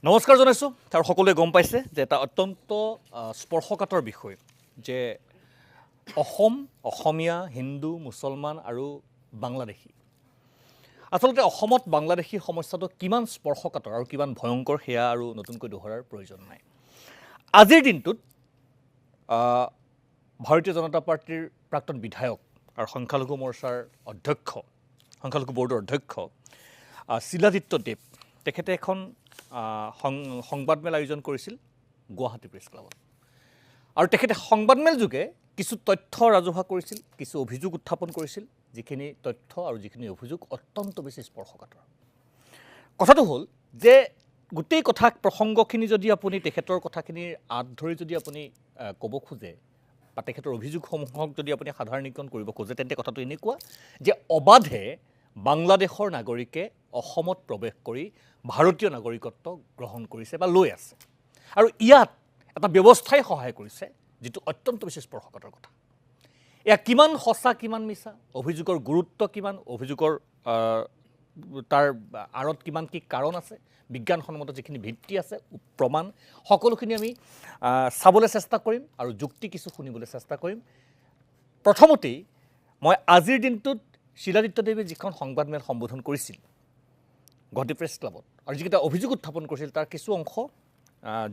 নমস্কাৰ জনাইছোঁ আৰু সকলোৱে গম পাইছে যে এটা অত্যন্ত স্পৰ্শকাতৰ বিষয় যে অসম অসমীয়া হিন্দু মুছলমান আৰু বাংলাদেশী আচলতে অসমত বাংলাদেশী সমস্যাটো কিমান স্পৰ্শকাতৰ আৰু কিমান ভয়ংকৰ সেয়া আৰু নতুনকৈ দোহৰাৰ প্ৰয়োজন নাই। আজিৰ দিনটোত ভাৰতীয় জনতা পাৰ্টিৰ প্ৰাক্তন বিধায়ক আৰু সংখ্যালঘু মৰ্চাৰ অধ্যক্ষ সংখ্যালঘু বৰ্ডৰ অধ্যক্ষ শিলাদিত্য দেৱ তেখেতে এখন সংবাদমেল আয়োজন কৰিছিল গুৱাহাটী প্ৰেছ ক্লাবত আৰু তেখেতে সংবাদমেল যোগে কিছু তথ্য ৰাজহুৱা কৰিছিল, কিছু অভিযোগ উত্থাপন কৰিছিল, যিখিনি তথ্য আৰু যিখিনি অভিযোগ অত্যন্ত বেছি স্পৰ্শকাতৰ। কথাটো হ'ল যে গোটেই কথা প্ৰসংগখিনি যদি আপুনি তেখেতৰ কথাখিনিৰ আঁত ধৰি যদি আপুনি ক'ব খোজে বা তেখেতৰ অভিযোগসমূহক যদি আপুনি সাধাৰণীকৰণ কৰিব খোজে তেন্তে কথাটো এনেকুৱা যে অবাধে বাংলাদেশৰ নাগৰিকে অসমত প্ৰৱেশ কৰি ভাৰতীয় নাগৰিকত্ব গ্ৰহণ কৰিছে বা লৈ আছে আৰু ইয়াত এটা ব্যৱস্থাই সহায় কৰিছে যিটো অত্যন্ত বেছি স্পৰ্শকাতৰ কথা। এয়া কিমান সঁচা কিমান মিছা, অভিযোগৰ গুৰুত্ব কিমান, অভিযোগৰ তাৰ আঁৰত কিমান কি কাৰণ আছে, বিজ্ঞানসন্মত যিখিনি ভিত্তি আছে প্ৰমাণ সকলোখিনি আমি চাবলৈ চেষ্টা কৰিম আৰু যুক্তি কিছু শুনিবলৈ চেষ্টা কৰিম। প্ৰথমতেই মই আজিৰ দিনটোত শিলাদিত্যদেৱে যিখন সংবাদমেল সম্বোধন কৰিছিল গুৱাহাটী প্ৰেছ ক্লাবত আৰু যিকেইটা অভিযোগ উত্থাপন কৰিছিল তাৰ কিছু অংশ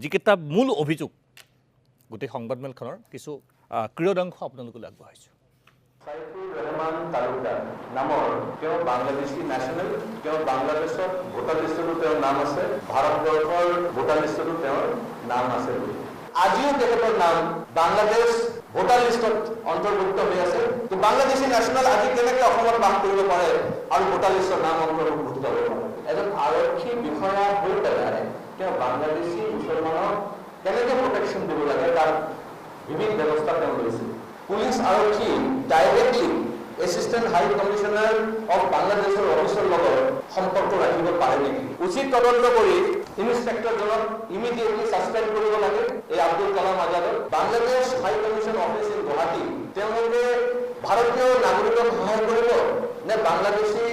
যিকেইটা মূল অভিযোগ গোটেই সংবাদমেলখনৰ কিছু ক্ৰিয়দাংশ আপোনালোকলৈ আগবঢ়াইছোঁ। সাইফুৰ ৰহমান তালুকদাৰ নামৰ তেওঁ বাংলাদেশী ন্যাশনাল, তেওঁ বাংলাদেশত ভোটাৰ লিষ্টতো তেওঁৰ নাম আছে, ভাৰতবৰ্ষৰ ভোটাৰ লিষ্টতো তেওঁৰ নাম আছে। আজিও তেখেতৰ নাম বাংলাদেশ ভোটাৰ লিষ্টত অন্তৰ্ভুক্ত হৈ আছে। তো বাংলাদেশী ন্যাশনাল আজি কেনেকৈ অসমত বাস কৰিব পাৰে আৰু ভোটাৰ লিষ্টৰ নাম অন্তৰ্ভুক্ত হ'ব পাৰে? এজন আৰক্ষী বিষয়া হৈ পেলাই তেওঁ বাংলাদেশী মুছলমানক কেনেকৈ প্ৰটেকশ্যন দিব লাগে তাৰ বিভিন্ন ব্যৱস্থা তেওঁ লৈছে। পুলিচ আৰক্ষী directly assistant high commissioner of বাংলাদেশৰ অফিচৰ লগত সম্পৰ্ক ৰাখিব পাৰে নেকি? উচিত তদন্ত কৰি ইনস্পেক্টৰজনক ইমিডিয়েটলি ছাছপেণ্ড কৰিব লাগে। এই আব্দুল কালাম আজাদক বাংলাদেশ হাই কমিশ্যন অফিচ ইন গুৱাহাটী তেওঁলোকে ভাৰতীয় নাগৰিকক সহায় কৰিব নে বাংলাদেশী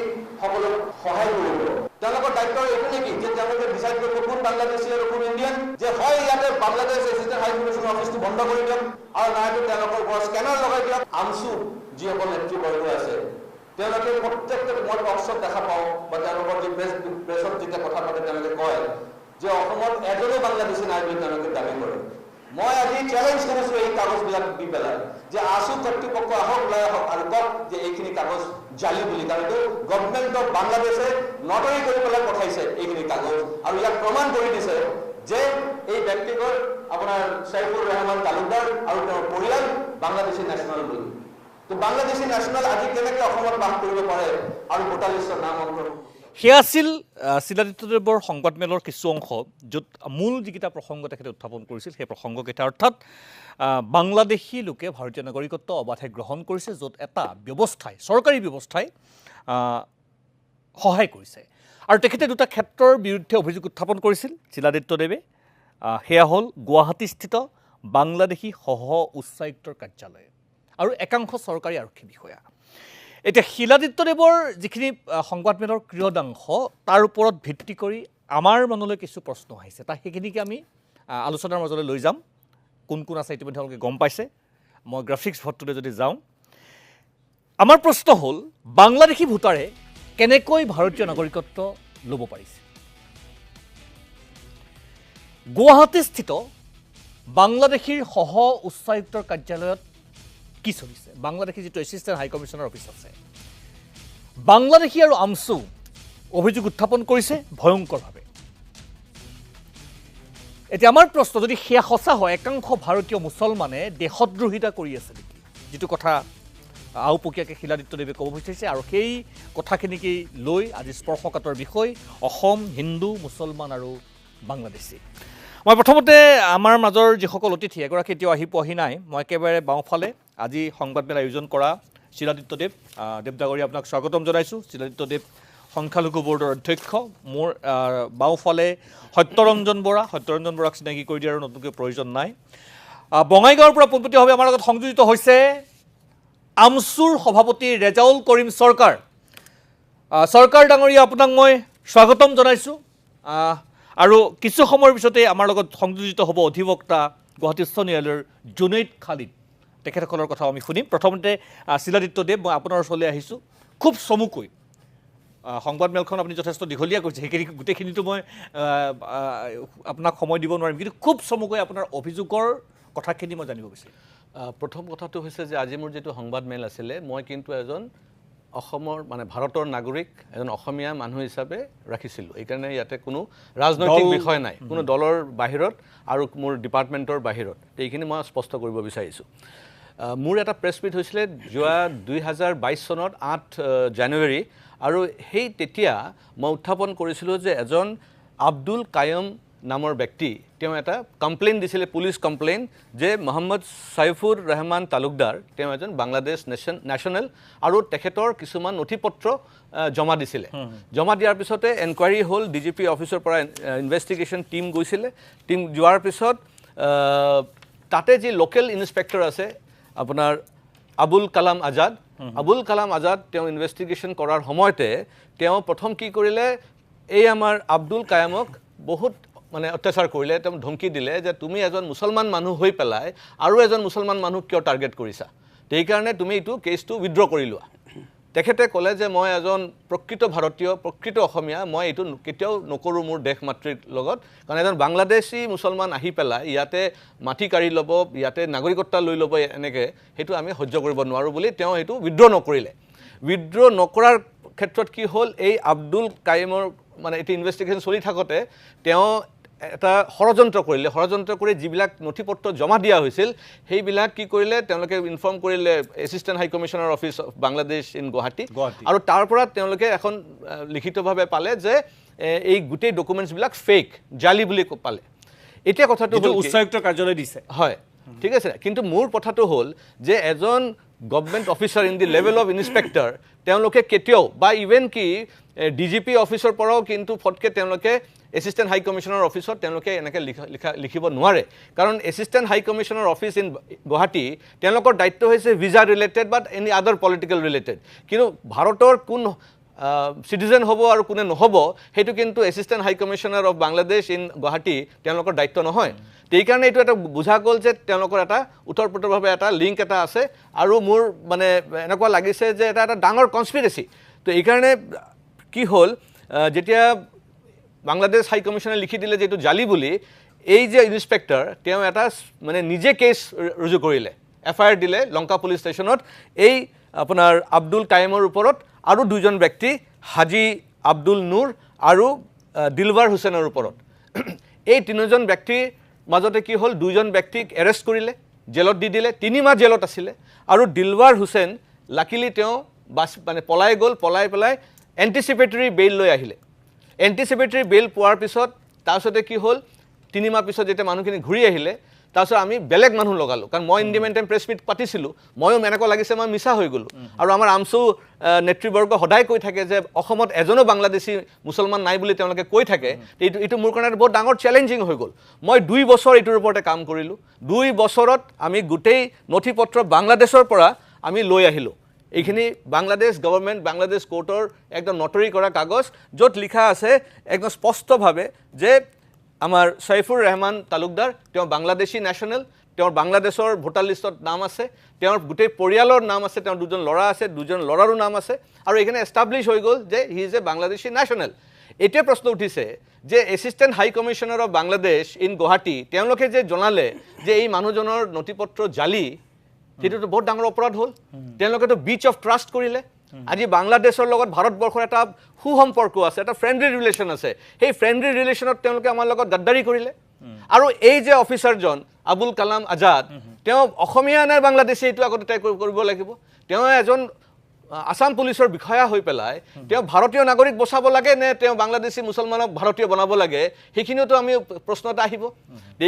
সকলক সহায় কৰিব? তেওঁলোকৰ দায়িত্ব এইটো নেকি যে তেওঁলোকে ডিচাইড কৰিব কোন বাংলাদেশী আৰু কোন ইণ্ডিয়ান, যে হয় ইয়াতে বাংলাদেশ এছিষ্টেণ্ট হাই কমিশ্যন অফিচটো বন্ধ কৰি দিয়ক আৰু নাইতো তেওঁলোকৰ ওপৰত স্কেনাৰ লগাই দিয়ক। আমচু যিসকল নেতৃবৰ্গ আছে তেওঁলোকে প্ৰত্যেকটো মই টকশ্বত দেখা পাওঁ বা তেওঁলোকৰ যি প্ৰেছত যেতিয়া কথা পাতে তেওঁলোকে কয় যে অসমত এজনো বাংলাদেশী নাই বুলি তেওঁলোকে দাবী কৰে। মই আজি চেলেঞ্জ কৰিছোঁ এই কাগজবিলাক দি পেলাই যে আছু কৰ্তৃপক্ষ আহক ওলাই আহক আৰু কওক যে এইখিনি কাগজ জালি বুলি, কাৰণ এইটো গভৰ্ণমেণ্ট অফ বাংলাদেশে নটৰি কৰি পেলাই পঠাইছে এইখিনি কাগজ আৰু ইয়াক প্ৰমাণ কৰি দিছে যে এই ব্যক্তিগত আপোনাৰ সাইফুৰ ৰহমান তালুকদাৰ আৰু তেওঁৰ পৰিয়াল বাংলাদেশী ন্যাশনাল বুলি। তো বাংলাদেশী ন্যাশনাল আজি কেনেকৈ অসমত বাস কৰিব পাৰে আৰু ভোটাৰ লিষ্টৰ নাম অন্তৰ্ভুক্ত? সেয়া আছিল শিলাদিত্যদেৱৰ সংবাদমেলৰ কিছু অংশ য'ত মূল যিকেইটা প্ৰসংগ তেখেতে উত্থাপন কৰিছিল সেই প্ৰসংগকেইটা অৰ্থাৎ বাংলাদেশী লোকে ভাৰতীয় নাগৰিকত্ব অবাধে গ্ৰহণ কৰিছে, য'ত এটা ব্যৱস্থাই চৰকাৰী ব্যৱস্থাই সহায় কৰিছে আৰু তেখেতে দুটা ক্ষেত্ৰৰ বিৰুদ্ধে অভিযোগ উত্থাপন কৰিছিল শিলাদিত্যদেৱে। সেয়া হ'ল গুৱাহাটীস্থিত বাংলাদেশী সহ উচ্চায়ুক্তৰ কাৰ্যালয় আৰু একাংশ চৰকাৰী আৰক্ষী বিষয়া। এতিয়া শিলাদিত্যদেৱৰ যিখিনি সংবাদমেলৰ ক্ৰিয়দাংশ তাৰ ওপৰত ভিত্তি কৰি আমাৰ মনলৈ কিছু প্ৰশ্ন আহিছে, তাক সেইখিনিকে আমি আলোচনাৰ মাজলৈ লৈ যাম। কোন কোন আছে ইতিমধ্যে তেওঁলোকে গম পাইছে। মই গ্ৰাফিক্স ভোটটোলৈ যদি যাওঁ, আমাৰ প্ৰশ্ন হ'ল বাংলাদেশী ভোটাৰে কেনেকৈ ভাৰতীয় নাগৰিকত্ব ল'ব পাৰিছে? গুৱাহাটীস্থিত বাংলাদেশীৰ সহ উচ্চায়ুক্তৰ কাৰ্যালয়ত কি চলিছে? বাংলাদেশী যিটো এছিষ্টেণ্ট হাই কমিশ্যনাৰ অফিচ আছে, বাংলাদেশী আৰু আমচু অভিযোগ উত্থাপন কৰিছে ভয়ংকৰভাৱে। এতিয়া আমাৰ প্ৰশ্ন, যদি সেয়া সঁচা হয় একাংশ ভাৰতীয় মুছলমানে দেশদ্ৰোহিতা কৰি আছে নেকি, যিটো কথা আওপকীয়াকৈ শিলাদিত্যদেৱে ক'ব বিচাৰিছে আৰু সেই কথাখিনিকেই লৈ আজি স্পৰ্শকাতৰ বিষয় অসম হিন্দু মুছলমান আৰু বাংলাদেশী। মই প্ৰথমতে আমাৰ মাজৰ যিসকল অতিথি এগৰাকী এতিয়াও আহি পোৱাহি নাই, মই একেবাৰে বাওঁফালে আজি সংবাদমেল আয়োজন কৰা শিলাদিত্যদেৱ দেৱদাগৰী আপোনাক স্বাগতম জনাইছোঁ। শিলাদিত্যদেৱ সংখ্যালঘু বৰ্ডৰ অধ্যক্ষ। মোৰ বাওঁফালে সত্যৰঞ্জন বৰাক চিনাকি কৰি দিয়াৰ নতুনকৈ প্ৰয়োজন নাই। বঙাইগাঁৱৰ পৰা পোনপটীয়াভাৱে আমাৰ লগত সংযোজিত হৈছে আমচুৰ সভাপতি ৰেজাউল কৰিম চৰকাৰ। চৰকাৰ ডাঙৰীয়া আপোনাক মই স্বাগতম জনাইছোঁ। আৰু কিছু সময়ৰ পিছতে আমাৰ লগত সংযোজিত হ'ব অধিবক্তা গুৱাহাটী উচ্চ ন্যায়ালয়ৰ জুনেইদ খালিদ, তেখেতসকলৰ কথা আমি শুনিম। প্ৰথমতে শিলাদিত্য দেৱ, মই আপোনাৰ ওচৰলৈ আহিছোঁ। খুব চমুকৈ সংবাদমেলখন আপুনি যথেষ্ট দীঘলীয়া কৰিছে, সেইখিনি গোটেইখিনিতো মই আপোনাক সময় দিব নোৱাৰিম, কিন্তু খুব চমুকৈ আপোনাৰ অভিযোগৰ কথাখিনি মই জানিব বিচাৰিম। প্ৰথম কথাটো হৈছে যে আজি মোৰ যিটো সংবাদমেল আছিলে, মই কিন্তু এজন অসমৰ মানে ভাৰতৰ নাগৰিক, এজন অসমীয়া মানুহ হিচাপে ৰাখিছিলোঁ। এইকাৰণে ইয়াতে কোনো ৰাজনৈতিক বিষয় নাই, কোনো দলৰ বাহিৰত আৰু মোৰ ডিপাৰ্টমেণ্টৰ বাহিৰত। এইখিনি মই স্পষ্ট কৰিব বিচাৰিছোঁ। মোৰ এটা প্ৰেছ মিট হৈছিলে যোৱা 2022 চনত 8 জানুৱাৰী, আৰু সেই তেতিয়া মই উত্থাপন কৰিছিলোঁ যে এজন আব্দুল কায়ুম নামৰ ব্যক্তি, তেওঁ এটা কমপ্লেইন দিছিলে, পুলিচ কমপ্লেইন, যে মহম্মদ ছাইফুৰ ৰহমান তালুকদাৰ, তেওঁ এজন বাংলাদেশ নেশ্যনেল, আৰু তেখেতৰ কিছুমান নথি পত্ৰ জমা দিছিলে। জমা দিয়াৰ পিছতে এনকুৱাৰী হ'ল, DGP অফিচৰ পৰা ইনভেষ্টিগেশ্যন টীম গৈছিলে। টীম যোৱাৰ পিছত তাতে যি লোকেল ইনস্পেক্টৰ আছে আপোনাৰ আবুল কালাম আজাদ, তেওঁ ইনভেষ্টিগেশ্যন কৰাৰ সময়তে তেওঁ প্ৰথম কি কৰিলে, এই আমাৰ আব্দুল কায়ুমক বহুত মানে অত্যাচাৰ কৰিলে। তেওঁ ধমকি দিলে যে তুমি এজন মুছলমান মানুহ হৈ পেলাই আৰু এজন মুছলমান মানুহ কিয় টাৰ্গেট কৰিছা, সেইকাৰণে তুমি এইটো কেছটো উইথড্ৰ কৰি লোৱা। তেখেতে ক'লে যে মই এজন প্ৰকৃত ভাৰতীয়, প্ৰকৃত অসমীয়া, মই এইটো কেতিয়াও নকৰোঁ মোৰ দেশ মাতৃৰ লগত, কাৰণ এজন বাংলাদেশী মুছলমান আহি পেলাই ইয়াতে মাটি কাঢ়ি ল'ব, ইয়াতে নাগৰিকত্ব লৈ ল'ব, এনেকৈ সেইটো আমি সহ্য কৰিব নোৱাৰোঁ বুলি তেওঁ সেইটো উইথড্ৰ নকৰিলে। উইথড্ৰ নকৰাৰ ক্ষেত্ৰত কি হ'ল, এই আব্দুল কায়ুমৰ মানে এইটো ইনভেষ্টিগেশ্যন চলি থাকোঁতে তেওঁ এটা ষড়যন্ত্ৰ কৰি যিবিলাক নথি পত্ৰ জমা দিয়া হৈছিল সেইবিলাক কি কৰিলে, তেওঁলোকে ইনফৰ্ম কৰিলে assistant high commissioner office of Bangladesh in Guwahati, আৰু তাৰ পৰা তেওঁলোকে এখন লিখিতভাৱে পালে যে এই গোটেই ডকুমেণ্টছবিলাক ফেক, জালি বুলি পালে। এতিয়া কথাটো উচ্চায়ুক্তৰ কাৰ্যালয় দিছে, হয়, ঠিক আছে। কিন্তু মোৰ কথাটো হ'ল যে এজন government officer in the level of inspector, তেওঁলোকে কেতিয়াও বা ইভেন কি DGP অফিচৰ পৰাও কিন্তু ফটকে তেওঁলোকে এছিষ্টেণ্ট হাই কমিশ্যনাৰ অফিচত তেওঁলোকে এনেকৈ লিখিব নোৱাৰে, কাৰণ assistant high commissioner office in Guwahati তেওঁলোকৰ দায়িত্ব হৈছে ভিজা ৰিলেটেড বা এনি আদাৰ পলিটিকেল ৰিলেটেড, কিন্তু ভাৰতৰ কোন চিটিজেন হ'ব আৰু কোনে নহ'ব সেইটো কিন্তু assistant high commissioner of Bangladesh in Guwahati তেওঁলোকৰ দায়িত্ব নহয়। সেইকাৰণে এইটো এটা বুজা গ'ল যে তেওঁলোকৰ এটা ওতঃপ্ৰোতভাৱে এটা লিংক এটা আছে, আৰু মোৰ মানে এনেকুৱা লাগিছে যে এটা ডাঙৰ কনস্পিৰেচি। তো এইকাৰণে কি হ'ল, যেতিয়া বাংলাদেশ হাই কমিশ্যনে লিখি দিলে যে এইটো জালি বুলি, এই যে ইনস্পেক্টৰ তেওঁ এটা মানে নিজে কেছ ৰুজু কৰিলে, FIR দিলে লংকা পুলিচ ষ্টেচনত এই আপোনাৰ আব্দুল কায়ুমৰ ওপৰত, আৰু দুজন ব্যক্তি হাজি আব্দুল নুৰ আৰু দিলৱাৰ হুছেইনৰ ওপৰত। এই তিনিজন ব্যক্তিৰ মাজতে কি হ'ল, দুজন ব্যক্তিক এৰেষ্ট কৰিলে, জেলত দি দিলে, 3 মাহ জেলত আছিলে, আৰু দিলৱাৰ হুছেইন লাকিলি তেওঁ মানে পলাই গ'ল, পলাই পেলাই এণ্টিচিপেটৰী বেইল লৈ আহিলে। এণ্টিচিপেটৰী বেইল পোৱাৰ পিছত তাৰপিছতে কি হ'ল, 3 মাহ পিছত যেতিয়া মানুহখিনি ঘূৰি আহিলে, তাৰপিছত আমি বেলেগ মানুহ লগালোঁ, কাৰণ মই ইণ্ডিপেণ্ডেণ্ট প্ৰেছ মিট পাতিছিলোঁ, ময়ো এনেকুৱা লাগিছে মই মিছা হৈ গ'লোঁ। আৰু আমাৰ আমচু নেতৃবৰ্গ সদায় কৈ থাকে যে অসমত এজনো বাংলাদেশী মুছলমান নাই বুলি তেওঁলোকে কৈ থাকে। এইটো মোৰ কাৰণে বহুত ডাঙৰ চেলেঞ্জিং হৈ গ'ল। মই 2 বছৰ এইটোৰ ওপৰতে কাম কৰিলোঁ। 2 বছৰত আমি গোটেই নথি পত্ৰ বাংলাদেশৰ পৰা আমি লৈ আহিলোঁ। এইখিনি বাংলাদেশ গভৰ্ণমেণ্ট, বাংলাদেশ কোৰ্টৰ একদম নটৰি কৰা কাগজ, য'ত লিখা আছে একদম স্পষ্টভাৱে যে আমাৰ ছাইফুৰ ৰহমান তালুকদাৰ তেওঁ বাংলাদেশী নেশ্যনেল, তেওঁৰ বাংলাদেশৰ ভোটাৰ লিষ্টত নাম আছে, তেওঁৰ গোটেই পৰিয়ালৰ নাম আছে, তেওঁৰ 2জন ল'ৰা আছে, 2জন ল'ৰাৰো নাম আছে, আৰু এইখিনি এষ্টাব্লিছ হৈ গ'ল যে he is a Bangladeshi national. এতিয়া প্ৰশ্ন উঠিছে যে assistant high commissioner of Bangladesh in Guwahati তেওঁলোকে যে জনালে যে এই মানুহজনৰ নথি পত্ৰ জালি, সেইটোতো বহুত ডাঙৰ অপৰাধ হ'ল। তেওঁলোকেতো ব্ৰিচ অফ ট্ৰাষ্ট কৰিলে। আজি বাংলাদেশৰ লগত ভাৰতবৰ্ষৰ এটা সুসম্পৰ্ক আছে, এটা ফ্ৰেণ্ডলি ৰিলেশ্যন আছে, সেই ফ্ৰেণ্ডলি ৰিলেশ্যনত তেওঁলোকে আমাৰ লগত গাদ্দাৰী কৰিলে। আৰু এই যে অফিচাৰজন আবুল কালাম আজাদ, তেওঁ অসমীয়া নে বাংলাদেশী এইটো আগতে তয় কৰিব লাগিব। তেওঁ এজন আসাম পুলিচৰ বিষয়া হৈ পেলাই তেওঁ ভাৰতীয় নাগৰিক বচাব লাগে নে তেওঁ বাংলাদেশী মুছলমানক ভাৰতীয় বনাব লাগে, সেইখিনিওতো আমি প্ৰশ্ন এটা আহিব।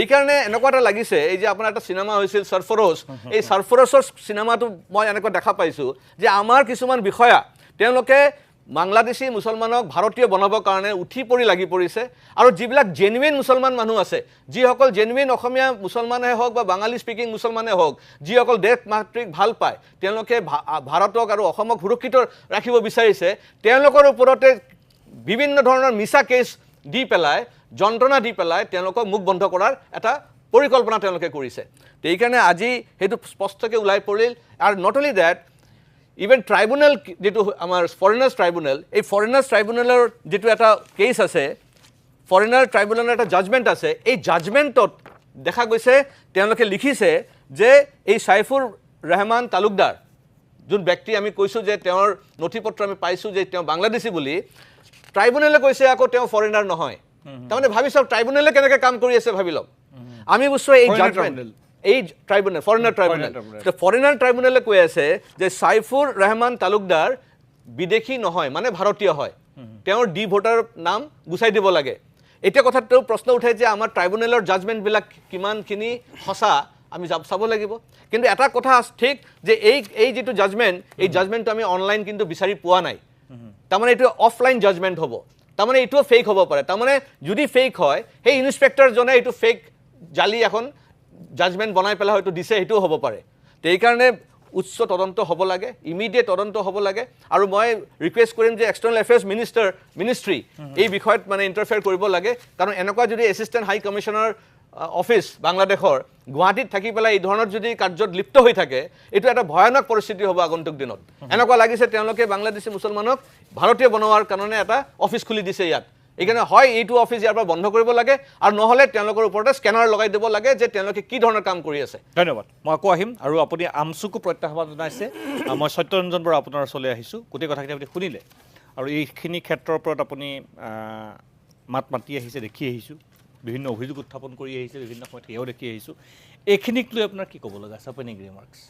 এইকাৰণে এনেকুৱা এটা লাগিছে, এই যে আপোনাৰ এটা চিনেমা হৈছিল সৰফৰোজ, এই সৰফৰোজৰ চিনেমাটো মই এনেকুৱা দেখা পাইছোঁ যে আমাৰ কিছুমান বিষয়া তেওঁলোকে বাংলাদেশী মুছলমানক ভাৰতীয় বনাবৰ কাৰণে উঠি পৰি লাগি পৰিছে, আৰু যিবিলাক জেনুইন মুছলমান মানুহ আছে, যিসকল জেনুইন অসমীয়া মুছলমানেই হওক বা বাঙালী স্পিকিং মুছলমানেই হওক, যিসকল দেশ মাতৃক ভাল পায়, তেওঁলোকে ভাৰতক আৰু অসমক সুৰক্ষিত ৰাখিব বিচাৰিছে, তেওঁলোকৰ ওপৰতে বিভিন্ন ধৰণৰ মিছা কেছ দি পেলাই যন্ত্ৰণা দি পেলাই তেওঁলোকক মুখ বন্ধ কৰাৰ এটা পৰিকল্পনা তেওঁলোকে কৰিছে তো এইকাৰণে আজি সেইটো স্পষ্টকৈ ওলাই পৰিল আৰু নট অনলি ডেট ইভেন ট্ৰাইব্যুনেল যেটো আমাৰ ফৰেনাৰ্ছ ট্ৰাইব্যুনেল এই ফৰেনাৰ্ছ ট্ৰাইব্যুনেলৰ যেটো এটা কেছ আছে ফৰেনাৰ ট্ৰাইব্যুনেলৰ এটা জাজমেণ্ট আছে এই জাজমেণ্টত দেখা গৈছে তেওঁলোকে লিখিছে যে এই সাইফুৰ ৰহমান তালুকদাৰ যোন ব্যক্তি আমি কৈছোঁ যে তেওঁৰ নথিপত্ৰ আমি পাইছোঁ যে তেওঁ বাংলাদেশী বুলি ট্ৰাইব্যুনেলে কৈছে আকৌ তেওঁ ফৰেনাৰ নহয় তাৰমানে ভাবি চাওক ট্ৰাইব্যুনেলে কেনেকৈ কাম কৰি আছে ভাবি লওক আমি বুজিছোঁ এই জাজমেণ্ট এই ট্ৰাইব্যুনেল ফৰেনাৰ ট্ৰাইব্যুনেল তো ফৰেনাৰ ট্ৰাইব্যুনেলে কৈ আছে যে সাইফুৰ ৰহমান তালুকদাৰ বিদেশী নহয় মানে ভাৰতীয় হয় তেওঁৰ ডি ভোটাৰ নাম গুচাই দিব লাগে এতিয়া কথাটো প্ৰশ্ন উঠে যে আমাৰ ট্ৰাইব্যুনেলৰ জাজমেণ্টবিলাক কিমানখিনি সঁচা আমি চাব লাগিব কিন্তু এটা কথা ঠিক যে এই যেটো জাজমেণ্ট এই জাজমেণ্টটো আমি অনলাইন কিন্তু বিচাৰি পোৱা নাই তাৰমানে এইটো অফলাইন জাজমেণ্ট হ'ব তাৰমানে এইটোও ফেক হ'ব পাৰে তাৰমানে যদি ফেক হয় সেই ইনস্পেক্টৰজনে এইটো ফেক জালি এখন জাজমেণ্ট বনাই পেলাই হয়তো দিছে সেইটোও হ'ব পাৰে তো এইকাৰণে উচ্চ তদন্ত হ'ব লাগে ইমিডিয়েট তদন্ত হ'ব লাগে আৰু মই ৰিকুৱেষ্ট কৰিম যে এক্সটাৰ্নেল এফেয়াৰ্ছ মিনিষ্ট্ৰী এই বিষয়ত মানে ইণ্টাৰফেয়াৰ কৰিব লাগে কাৰণ এনেকুৱা যদি এছিষ্টেণ্ট হাই কমিশ্যনাৰ অফিচ বাংলাদেশৰ গুৱাহাটীত থাকি পেলাই এই ধৰণৰ যদি কাৰ্যত লিপ্ত হৈ থাকে এইটো এটা ভয়ানক পৰিস্থিতি হ'ব আগন্তুক দিনত এনেকুৱা লাগিছে তেওঁলোকে বাংলাদেশী মুছলমানক ভাৰতীয় বনোৱাৰ কাৰণে এটা অফিচ খুলি দিছে ইয়াত এইকাৰণে হয় এইটো অফিচ ইয়াৰ পৰা বন্ধ কৰিব লাগে আৰু নহ'লে তেওঁলোকৰ ওপৰতে স্কেনাৰ লগাই দিব লাগে যে তেওঁলোকে কি ধৰণৰ কাম কৰি আছে ধন্যবাদ মই আকৌ আহিম আৰু আপুনি আমচুকো প্ৰত্যাহ্বান জনাইছে মই সত্যৰঞ্জন বৰা আপোনাৰ ওচৰলৈ আহিছোঁ গোটেই কথাখিনি আপুনি শুনিলে আৰু এইখিনি ক্ষেত্ৰৰ ওপৰত আপুনি মাত মাতি আহিছে দেখি আহিছোঁ বিভিন্ন অভিযোগ উত্থাপন কৰি আহিছে বিভিন্ন সময়ত সেয়াও দেখি আহিছোঁ এইখিনিক লৈ আপোনাৰ কি ক'ব লগা আছে অপেনিং ৰিমাৰ্কছ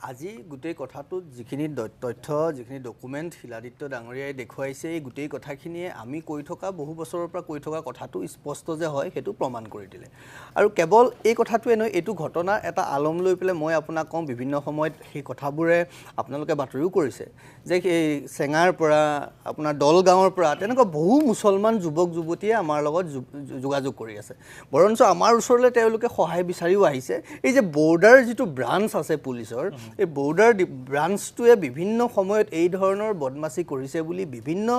আজি গোটেই কথাটোত যিখিনি তথ্য যিখিনি ডকুমেণ্ট শিলাদিত্য ডাঙৰীয়াই দেখুৱাইছে এই গোটেই কথাখিনিয়ে আমি কৈ থকা বহু বছৰৰ পৰা কৈ থকা কথাটো স্পষ্ট যে হয় সেইটো প্ৰমাণ কৰি দিলে আৰু কেৱল এই কথাটোৱে নহয় এইটো ঘটনাৰ এটা আলম লৈ পেলাই মই আপোনাক কওঁ বিভিন্ন সময়ত সেই কথাবোৰে আপোনালোকে বাতৰিও কৰিছে যে এই চেঙাৰ পৰা আপোনাৰ দলগাঁৱৰ পৰা তেনেকুৱা বহু মুছলমান যুৱক যুৱতীয়ে আমাৰ লগত যোগাযোগ কৰি আছে বৰঞ্চ আমাৰ ওচৰলৈ তেওঁলোকে সহায় বিচাৰিও আহিছে এই যে বৰ্ডাৰ যিটো ব্ৰাঞ্চ আছে পুলিচৰ এই বৰ্ডাৰ ব্ৰাঞ্চটোৱে বিভিন্ন সময়ত এই ধৰণৰ বদমাচি কৰিছে বুলি বিভিন্ন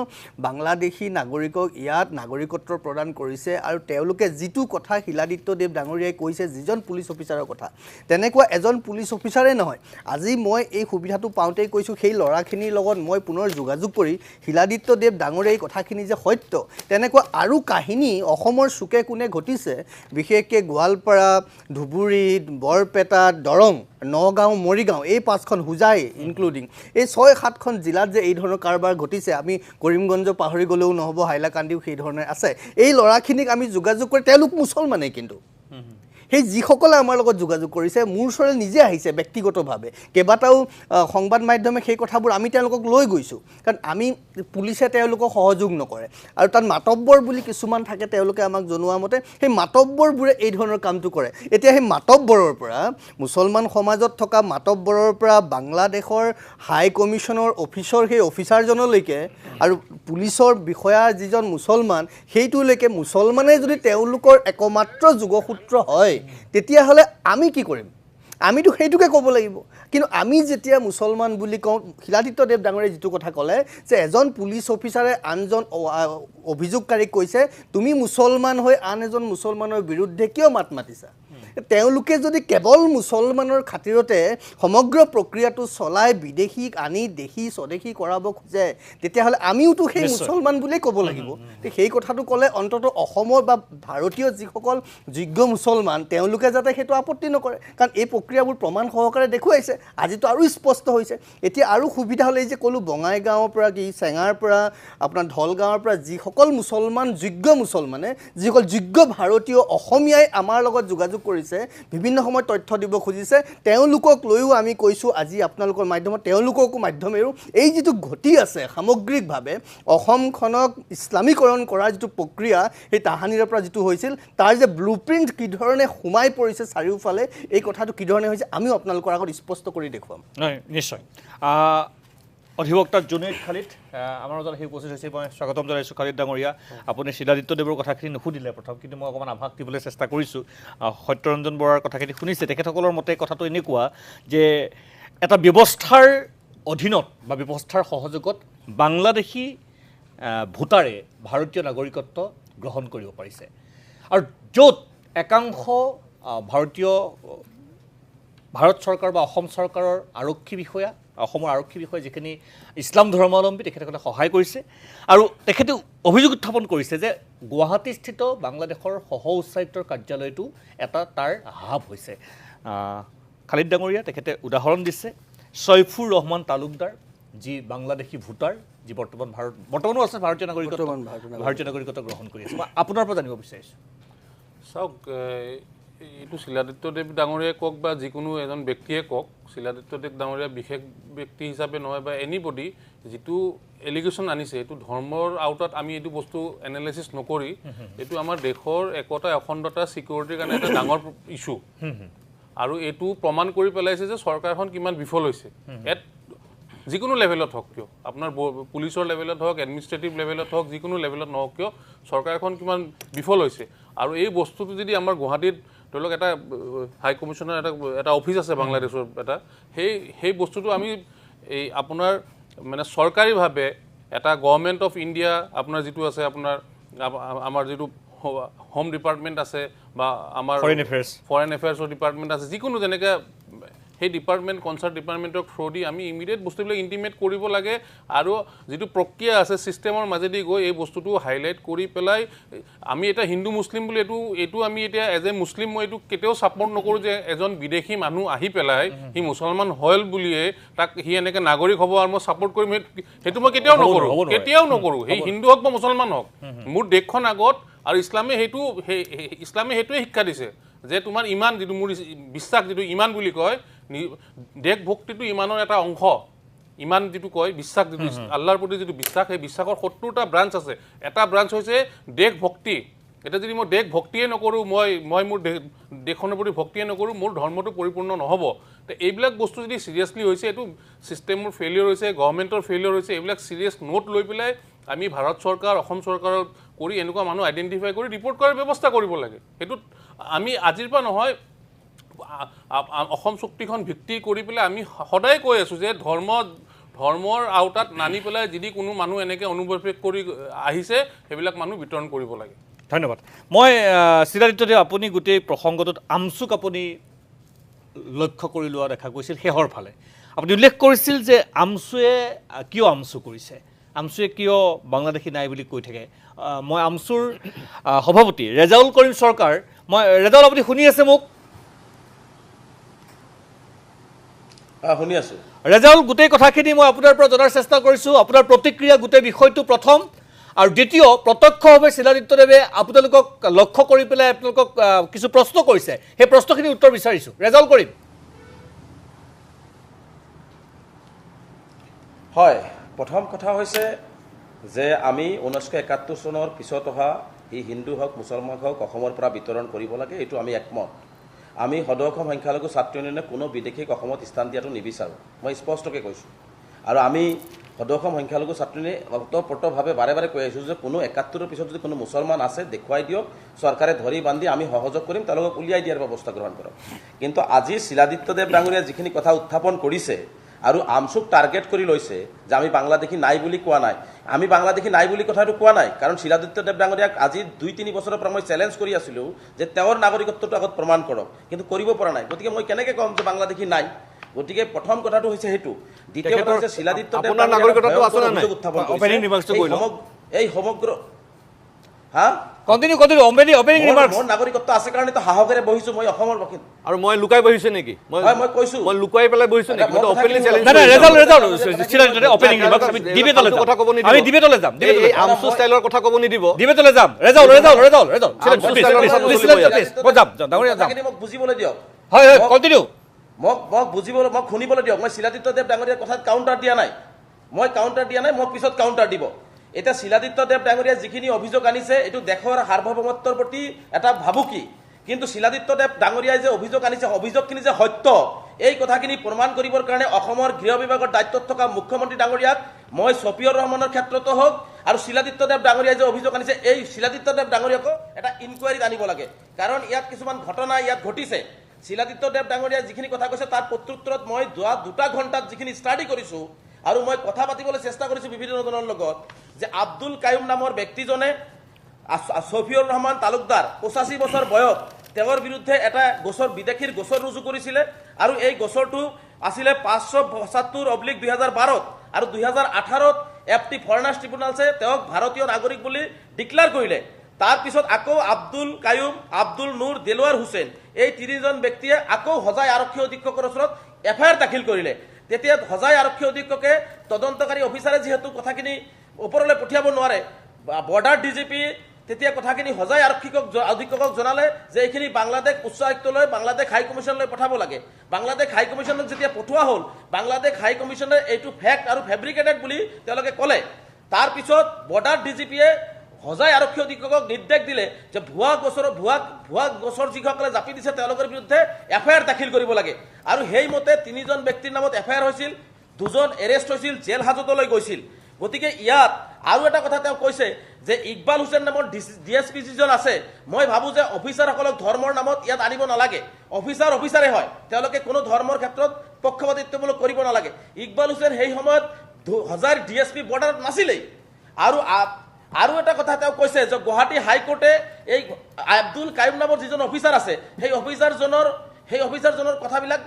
বাংলাদেশী নাগৰিকক ইয়াত নাগৰিকত্ব প্ৰদান কৰিছে আৰু তেওঁলোকে যিটো কথা শিলাদিত্যদেৱ ডাঙৰীয়াই কৈছে যিজন পুলিচ অফিচাৰৰ কথা তেনেকুৱা এজন পুলিচ অফিচাৰে নহয় আজি মই এই সুবিধাটো পাওঁতেই কৈছোঁ সেই ল'ৰাখিনিৰ লগত মই পুনৰ যোগাযোগ কৰি শিলাদিত্যদেৱ ডাঙৰীয়াই কথাখিনি যে সত্য তেনেকুৱা আৰু কাহিনী অসমৰ চুকে কোণে ঘটিছে বিশেষকৈ গোৱালপাৰা ধুবুৰী বৰপেটা দৰং নগাঁও মৰিগাঁও এই 5খন হুজাই ইনক্লুডিং এই 6-7খন জিলাত যে এই ধৰণৰ কাৰবাৰ ঘটিছে আমি কৰিমগঞ্জ পাহৰি গ'লেও নহ'ব হাইলাকান্দিও সেই ধৰণে আছে এই ল'ৰাখিনিক আমি যোগাযোগ কৰি তেওঁলোক মুছলমানেই কিন্তু সেই যিসকলে আমাৰ লগত যোগাযোগ কৰিছে মোৰ ওচৰলৈ নিজে আহিছে ব্যক্তিগতভাৱে কেইবাটাও সংবাদ মাধ্যমে সেই কথাবোৰ আমি তেওঁলোকক লৈ গৈছোঁ কাৰণ আমি পুলিচে তেওঁলোকক সহযোগ নকৰে আৰু তাত মাতব্বৰ বুলি কিছুমান থাকে তেওঁলোকে আমাক জনোৱা মতে সেই মাতব্বৰবোৰে এই ধৰণৰ কামটো কৰে এতিয়া সেই মাতব্বৰৰ পৰা মুছলমান সমাজত থকা মাতব্বৰৰ পৰা বাংলাদেশৰ হাই কমিশ্যনৰ অফিচৰ সেই অফিচাৰজনলৈকে আৰু পুলিচৰ বিষয়া যিজন মুছলমান সেইটোলৈকে মুছলমানে যদি তেওঁলোকৰ একমাত্ৰ যোগসূত্ৰ হয় তেতিয়াহ'লে আমি কি কৰিম আমিতো সেইটোকে ক'ব লাগিব কিন্তু আমি যেতিয়া মুছলমান বুলি কওঁ শিলাদিত্যদেৱ ডাঙৰীয়াই যিটো কথা ক'লে যে এজন পুলিচ অফিচাৰে আনজন অভিযোগকাৰীক কৈছে তুমি মুছলমান হৈ আন এজন মুছলমানৰ বিৰুদ্ধে কিয় মাত মাতিছা তেওঁলোকে যদি কেৱল মুছলমানৰ খাতিৰতে সমগ্ৰ প্ৰক্ৰিয়াটো চলাই বিদেশীক আনি দেশী স্বদেশী কৰাব খোজে তেতিয়াহ'লে আমিওতো সেই মুছলমান বুলিয়েই ক'ব লাগিব সেই কথাটো ক'লে অন্ততঃ অসমৰ বা ভাৰতীয় যিসকল যোগ্য মুছলমান তেওঁলোকে যাতে সেইটো আপত্তি নকৰে কাৰণ এই প্ৰক্ৰিয়াবোৰ প্ৰমাণ সহকাৰে দেখুৱাইছে আজিতো আৰু স্পষ্ট হৈছে এতিয়া আৰু সুবিধা হ'লে যে ক'লো বঙাইগাঁৱৰ পৰা কি চেঙাৰ পৰা আপোনাৰ ঢলগাঁৱৰ পৰা যিসকল মুছলমান যোগ্য মুছলমানে যিসকল যোগ্য ভাৰতীয় অসমীয়াই আমাৰ লগত যোগাযোগ কৰিছে বিভিন্ন সময়ত তথ্য দিব খুজিছে তেওঁলোকক লৈও আমি কৈছোঁ আজি আপোনালোকৰ মাধ্যমত তেওঁলোককো মাধ্যমেও এই যিটো ঘটি আছে সামগ্ৰিকভাৱে অসমখনক ইছলামীকৰণ কৰাৰ যিটো প্ৰক্ৰিয়া সেই তাহানিৰ পৰা যিটো হৈছিল তাৰ যে ব্লুপ্ৰিণ্ট কি ধৰণে সোমাই পৰিছে চাৰিওফালে এই কথাটো কি ধৰণে হৈছে আমিও আপোনালোকৰ আগত স্পষ্ট কৰি দেখুৱাম নিশ্চয় অধিবক্তা জুনেইদ খালিদ আমাৰ মাজত সেই উপস্থিত হৈছে মই স্বাগতম জনাইছোঁ খালিদ ডাঙৰীয়া আপুনি শিলাদিত্যদেৱৰ কথাখিনি নুসুধিলে প্ৰথম কিন্তু মই অকণমান আভাস দিবলৈ চেষ্টা কৰিছোঁ সত্যৰঞ্জন বৰাৰ কথাখিনি শুনিছে তেখেতসকলৰ মতে কথাটো এনেকুৱা যে এটা ব্যৱস্থাৰ অধীনত বা ব্যৱস্থাৰ সহযোগত বাংলাদেশী ভোটাৰে ভাৰতীয় নাগৰিকত্ব গ্ৰহণ কৰিব পাৰিছে আৰু য'ত একাংশ ভাৰত চৰকাৰ বা অসম চৰকাৰৰ আৰক্ষী বিষয়া অসমৰ আৰক্ষী বিষয়া যিখিনি ইছলাম ধৰ্মাৱলম্বী তেখেতসকলে সহায় কৰিছে আৰু তেখেতে অভিযোগ উত্থাপন কৰিছে যে গুৱাহাটীস্থিত বাংলাদেশৰ সহ উচ্চায়ুক্তৰ কাৰ্যালয়টো এটা তাৰ হাব হৈছে খালিদ ডাঙৰীয়া তেখেতে উদাহৰণ দিছে ছয়ফুৰ ৰহমান তালুকদাৰ যি বাংলাদেশী ভোটাৰ যি বৰ্তমানো আছে ভাৰতীয় নাগৰিকত্ব গ্ৰহণ কৰি আছে মই আপোনাৰ পৰা জানিব বিচাৰিছোঁ চাওক এইটো শিলাদিত্যদেৱ ডাঙৰীয়াই কওক বা যিকোনো এজন ব্যক্তিয়ে কওক শিলাদিত্যদেৱ ডাঙৰীয়া বিশেষ ব্যক্তি হিচাপে নহয় বা এনিবডি যিটো এলিগেশ্যন আনিছে এইটো ধৰ্মৰ আউটত আমি এইটো বস্তু এনালাইচিছ নকৰি এইটো আমাৰ দেশৰ একতা অখণ্ডতা ছিকিউৰিটিৰ কাৰণে এটা ডাঙৰ ইছ্যু আৰু এইটো প্ৰমাণ কৰি পেলাইছে যে চৰকাৰখন কিমান বিফল হৈছে যিকোনো লেভেলত হওক কিয় আপোনাৰ পুলিচৰ লেভেলত হওক এডমিনিষ্ট্ৰেটিভ লেভেলত হওক যিকোনো লেভেলত নহওক কিয় চৰকাৰখন কিমান বিফল হৈছে আৰু এই বস্তুটো যদি আমাৰ গুৱাহাটীত ধৰি লওক এটা হাই কমিশ্যনৰ এটা অফিচ আছে বাংলাদেশৰ এটা সেই বস্তুটো আমি এই আপোনাৰ মানে চৰকাৰীভাৱে এটা গভৰ্ণমেণ্ট অফ ইণ্ডিয়া আপোনাৰ যিটো আছে আপোনাৰ আমাৰ যিটো হোম ডিপাৰ্টমেণ্ট আছে বা আমাৰ ফৰেইন এফেয়াৰ্ছৰ ডিপাৰ্টমেণ্ট আছে যিকোনো যেনেকৈ সেই ডিপাৰ্টমেণ্ট কনচাৰ্ট ডিপাৰ্টমেণ্টৰ থ্ৰু দি আমি ইমিডিয়েট বস্তুবিলাক ইণ্টিমেট কৰিব লাগে আৰু যিটো প্ৰক্ৰিয়া আছে ছিষ্টেমৰ মাজেদি গৈ এই বস্তুটো হাইলাইট কৰি পেলাই আমি এটা হিন্দু মুছলিম বুলি এইটো আমি এতিয়া এজ এ মুছলিম মই এইটো কেতিয়াও ছাপৰ্ট নকৰোঁ যে এজন বিদেশী মানুহ আহি পেলাই সি মুছলমান হ'ল বুলিয়ে তাক সি এনেকৈ নাগৰিক হ'ব আৰু মই ছাপৰ্ট কৰিম সেইটো মই কেতিয়াও নকৰোঁ সেই হিন্দু হওক বা মুছলমান হওক মোৰ দেশখন আগত আৰু ইছলামে সেইটোৱে শিক্ষা দিছে যে তোমাৰ ইমান যিটো মোৰ বিশ্বাস যিটো ইমান বুলি কয় দেশ ভক্তিটো ইমানৰ এটা অংশ ইমান যিটো কয় বিশ্বাস যিটো আল্লাহৰ প্ৰতি যিটো বিশ্বাস সেই বিশ্বাসৰ ৭০টা ব্ৰাঞ্চ আছে এটা ব্ৰাঞ্চ হৈছে দেশ ভক্তি এতিয়া যদি মই দেশ ভক্তিয়ে নকৰোঁ মই মোৰ দেশখনৰ প্ৰতি ভক্তিয়ে নকৰোঁ মোৰ ধৰ্মটো পৰিপূৰ্ণ নহ'ব তো এইবিলাক বস্তু যদি চিৰিয়াছলি হৈছে এইটো ছিষ্টেমৰ ফেইলিয়ৰ হৈছে গভৰ্ণমেণ্টৰ ফেইলিয়ৰ হৈছে এইবিলাক চিৰিয়াছ নোট লৈ পেলাই আমি ভাৰত চৰকাৰ অসম চৰকাৰৰ কৰি এনেকুৱা মানুহ আইডেণ্টিফাই কৰি ৰিপৰ্ট কৰাৰ ব্যৱস্থা কৰিব লাগে সেইটোত আমি আজিৰ পৰা নহয় অসম চুক্তিখন ভিত্তি কৰি পেলাই আমি সদায় কৈ আছোঁ যে ধৰ্মৰ আওতাত নানি পেলাই যদি কোনো মানুহ এনেকৈ অনুপ্ৰৱেশ কৰি আহিছে সেইবিলাক মানুহ বিতৰণ কৰিব লাগে ধন্যবাদ মই শিলাদিত্যদেৱ আপুনি গোটেই প্ৰসংগটোত আমচুক আপুনি লক্ষ্য কৰি লোৱা দেখা গৈছিল শেহৰ ফালে আপুনি উল্লেখ কৰিছিল যে আমচুৱে কিয় আমচু কৰিছে আমচুৱে কিয় বাংলাদেশী নাই বুলি কৈ থাকে মই আমচুৰ সভাপতি ৰেজাউল কৰিম চৰকাৰ মই ৰেজাউল আপুনি শুনি আছে মোক শুনি আছোঁ ৰেজাউল গোটেই কথাখিনি মই আপোনাৰ পৰা জনাৰ চেষ্টা কৰিছোঁ আপোনাৰ প্ৰতিক্ৰিয়া গোটেই বিষয়টো প্ৰথম আৰু দ্বিতীয় প্ৰত্যক্ষভাৱে শিলাদিত্যদেৱে আপোনালোকক লক্ষ্য কৰি পেলাই আপোনালোকক কিছু প্ৰশ্ন কৰিছে সেই প্ৰশ্নখিনিৰ উত্তৰ বিচাৰিছোঁ ৰেজাউল কৰিম হয় প্ৰথম কথা হৈছে যে আমি 1971 চনৰ পিছত অহা ই হিন্দু হওক মুছলমান হওক অসমৰ পৰা বিতৰণ কৰিব লাগে এইটো আমি একমত আমি সদৌ অসম সংখ্যালঘু ছাত্ৰ ইউনিয়নে কোনো বিদেশীক অসমত স্থান দিয়াটো নিবিচাৰোঁ মই স্পষ্টকৈ কৈছোঁ আৰু আমি সদৌ অসম সংখ্যালঘু ছাত্ৰ ইউনিয়নে ওতঃপ্ৰোতভাৱে বাৰে বাৰে কৈ আহিছোঁ যে কোনো 71ৰ পিছত যদি কোনো মুছলমান আছে দেখুৱাই দিয়ক চৰকাৰে ধৰি বান্ধি আমি সহযোগ কৰিম তেওঁলোকক উলিয়াই দিয়াৰ ব্যৱস্থা গ্ৰহণ কৰক কিন্তু আজি শিলাদিত্যদেৱ ডাঙৰীয়াই যিখিনি কথা উত্থাপন কৰিছে আৰু আমচুক টাৰ্গেট কৰি লৈছে যে আমি বাংলাদেশী নাই বুলি কোৱা নাই আমি বাংলাদেশী নাই বুলি কথাটো কোৱা নাই কাৰণ শিলাদিত্যদেৱ ডাঙৰীয়াক আজি 2-3 বছৰৰ পৰা মই চেলেঞ্জ কৰি আছিলোঁ যে তেওঁৰ নাগৰিকত্বটো আগত প্ৰমাণ কৰক কিন্তু কৰিব পৰা নাই গতিকে মই কেনেকৈ ক'ম যে বাংলাদেশী নাই গতিকে প্ৰথম কথাটো হৈছে সেইটো দ্বিতীয় কথা হৈছে শিলাদিত্যদেৱ এই সমগ্ৰ কন্টিনিউ ওপেনিং ৰিমাৰ্কছ মোৰ নাগৰিকত্ব আছে কাৰণে তো সাহসেৰে বহিছোঁ মই অসমৰ বাসিন্দা আৰু মই লুকাই বহিছোঁ নেকি মই কৈছোঁ মই লুকাই পেলাই বহিছোঁ নেকি মই অপেনলি চ্যালেঞ্জ না ৰেজাউল শিলাদিত্যদেৱ ওপেনিং ৰিমাৰ্কছ আমি ডিবেটলৈ কথা ক'ব নিদিব আমি ডিবেটলৈ যাম এই আমচু ষ্টাইলৰ কথা ক'ব নিদিব ডিবেটলৈ যাম ৰেজাউল মোক বুজিবলৈ দিয়ক হয় কন্টিনিউ মোক শুনিবলৈ দিয়ক মই শিলাদিত্যদেৱ ডাঙৰীয়াৰ কথাত কাউণ্টাৰ দিয়া নাই মোক পিছত কাউণ্টাৰ দিব এটা শিলাদিত্যদেৱ ডাঙৰীয়াই যিখিনি অভিযোগ আনিছে এইটো দেশৰ সাৰ্বভৌমত্বৰ প্ৰতি এটা ভাবুকি কিন্তু শিলাদিত্যদেৱ ডাঙৰীয়াই যে অভিযোগ আনিছে অভিযোগখিনি যে সত্য এই কথাখিনি প্ৰমাণ কৰিবৰ কাৰণে অসমৰ গৃহ বিভাগৰ দায়িত্বত থকা মুখ্যমন্ত্ৰী ডাঙৰীয়াক মই ছফিউৰ ৰহমানৰ ক্ষেত্ৰতো হওক আৰু শিলাদিত্যদেৱ ডাঙৰীয়াই যে অভিযোগ আনিছে এই শিলাদিত্যদেৱ ডাঙৰীয়াকো এটা ইনকুৱাৰীত আনিব লাগে কাৰণ ইয়াত কিছুমান ঘটনা ইয়াত ঘটিছে শিলাদিত্যদেৱ ডাঙৰীয়াই যিখিনি কথা কৈছে তাৰ প্ৰত্যুত্তৰত মই যোৱা 2 ঘণ্টাত যিখিনি ষ্টাডি কৰিছোঁ আৰু মই কথা পাতিবলৈ চেষ্টা কৰিছোঁ বিভিন্নজনৰ লগত যে আব্দুল কায়ুম নামৰ ব্যক্তিজনে ছফিউৰ ৰহমান তালুকদাৰ 85 বছৰ বয়স তেওঁৰ বিৰুদ্ধে এটা গোচৰ বিদেশীৰ গোচৰ ৰুজু কৰিছিলে আৰু এই গোচৰটো আছিলে 572/2012 আৰু 2018 এফটি ফৰেনাৰ্ছ ট্ৰিব্যুনেলছে তেওঁক ভাৰতীয় নাগৰিক বুলি ডিক্লেয়াৰ কৰিলে তাৰ পিছত আকৌ আব্দুল কায়ুম আব্দুল নূৰ দেলোৱাৰ হুছেইন এই তিনিজন ব্যক্তিয়ে আকৌ হজাই আৰক্ষী অধীক্ষকৰ ওচৰত এফআইআৰ দাখিল কৰিলে তেতিয়া হজাই আৰক্ষী অধীক্ষকে তদন্তকাৰী অফিচাৰে যিহেতু কথাখিনি ওপৰলৈ পঠিয়াব নোৱাৰে বৰ্ডাৰ ডিজিপি তেতিয়া কথাখিনি হজাই অধীক্ষকক জনালে যে এইখিনি বাংলাদেশ উচ্চ আয়ুক্তলৈ বাংলাদেশ হাই কমিশ্যনলৈ পঠাব লাগে বাংলাদেশ হাই কমিশ্যনক যেতিয়া পঠোৱা হ'ল বাংলাদেশ হাই কমিশ্যনে এইটো ফেক্ট আৰু ফেব্ৰিকেটেড বুলি তেওঁলোকে ক'লে তাৰপিছত বৰ্ডাৰ ডিজিপিয়ে হজাই আৰক্ষী অধীক্ষকক নিৰ্দেশ দিলে যে ভুৱা গোচৰ যিসকলে জাপি দিছে তেওঁলোকৰ বিৰুদ্ধে এফআইআৰ দাখিল কৰিব লাগে আৰু সেইমতে তিনিজন ব্যক্তিৰ নামত এফআইআৰ হৈছিল দুজন এৰেষ্ট হৈছিল জেল হাজতলৈ গৈছিল গতিকে ইয়াত আৰু এটা কথা তেওঁ কৈছে যে ইকবাল হুছেইন নামৰ ডিএছপি যিজন আছে মই ভাবোঁ যে অফিচাৰসকলক ধৰ্মৰ নামত ইয়াত আনিব নালাগে অফিচাৰে হয় তেওঁলোকে কোনো ধৰ্মৰ ক্ষেত্ৰত পক্ষপাতিত্বমূলক কৰিব নালাগে ইকবাল হুছেইন সেই সময়ত হজাৰ ডিএছপি বৰ্ডাৰত নাছিলেই আৰু এটা কথা তেওঁ কৈছে যে গুৱাহাটী হাইকোৰ্টে এই আব্দুল কায়ুম নামৰ যিজন অফিচাৰ আছে সেই অফিচাৰজনৰ কথাবিলাক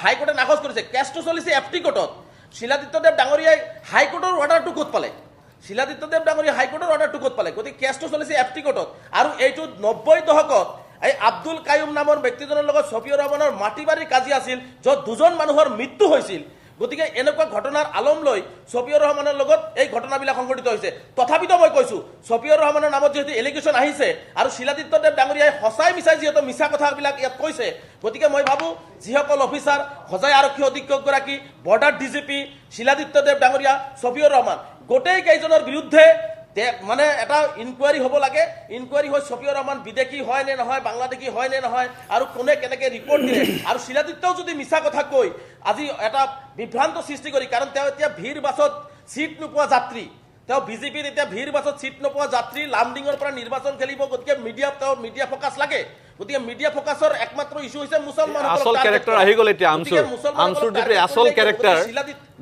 হাইকোৰ্টে নাকচ কৰিছে কেছটো চলিছে এফটি কোৰ্টত শিলাদিত্যদেৱ ডাঙৰীয়াই হাইকোৰ্টৰ অৰ্ডাৰটো ক'ত পালে হাইকোৰ্টৰ অৰ্ডাৰটো ক'ত পালে গতিকে কেছটো চলিছে এফটি কোৰ্টত আৰু এইটো 90 দশকত এই আব্দুল কায়ুম নামৰ ব্যক্তিজনৰ লগত ছফিউৰ ৰহমানৰ মাটি বাৰীৰ কাজিয়া আছিল য'ত দুজন মানুহৰ মৃত্যু হৈছিল গতিকে এনেকুৱা ঘটনাৰ আলম লৈ ছফিউৰ ৰহমানৰ লগত এই ঘটনাবিলাক সংঘটিত হৈছে তথাপিতো মই কৈছোঁ ছফিউৰ ৰহমানৰ নামত যিহেতু এলিগেশ্যন আহিছে আৰু শিলাদিত্যদেৱ ডাঙৰীয়াই সঁচাই মিছাই যিহেতু মিছা কথাবিলাক ইয়াত কৈছে গতিকে মই ভাবোঁ যিসকল অফিচাৰ হজাই আৰক্ষী অধীক্ষকগৰাকী বৰ্ডাৰ ডিজিপি শিলাদিত্যদেৱ ডাঙৰীয়া ছফিউৰ ৰহমান গোটেই কেইজনৰ বিৰুদ্ধে মানে এটা ইনকুৱাৰী হ'ব লাগে ইনকুৱাৰী হৈ ছফিউৰ ৰহমান বিদেশী হয় নে নহয় বাংলাদেশী হয় নে নহয় আৰু কোনে কেনেকৈ ৰিপৰ্ট দিলে আৰু শিলাদিত্যও যদি মিছা কথা কৈ আজি এটা বিভ্ৰান্ত সৃষ্টি কৰি কাৰণ তেওঁ এতিয়া ভিৰ বাছত চিট নোপোৱা যাত্ৰী তেওঁ বিজেপিত এতিয়া ভিৰ বাছত চিট নোপোৱা যাত্ৰী লামডিঙৰ পৰা নিৰ্বাচন খেলিব গতিকে মিডিয়া ফ'কাছ লাগে গতিকে মিডিয়া ফ'কাছৰ একমাত্ৰ ইছ্যু হৈছে মুছলমান আসল ক্যাৰেক্টাৰ আহি গ'ল এতিয়া আমচুৰ যিটো আসল ক্যাৰেক্টাৰ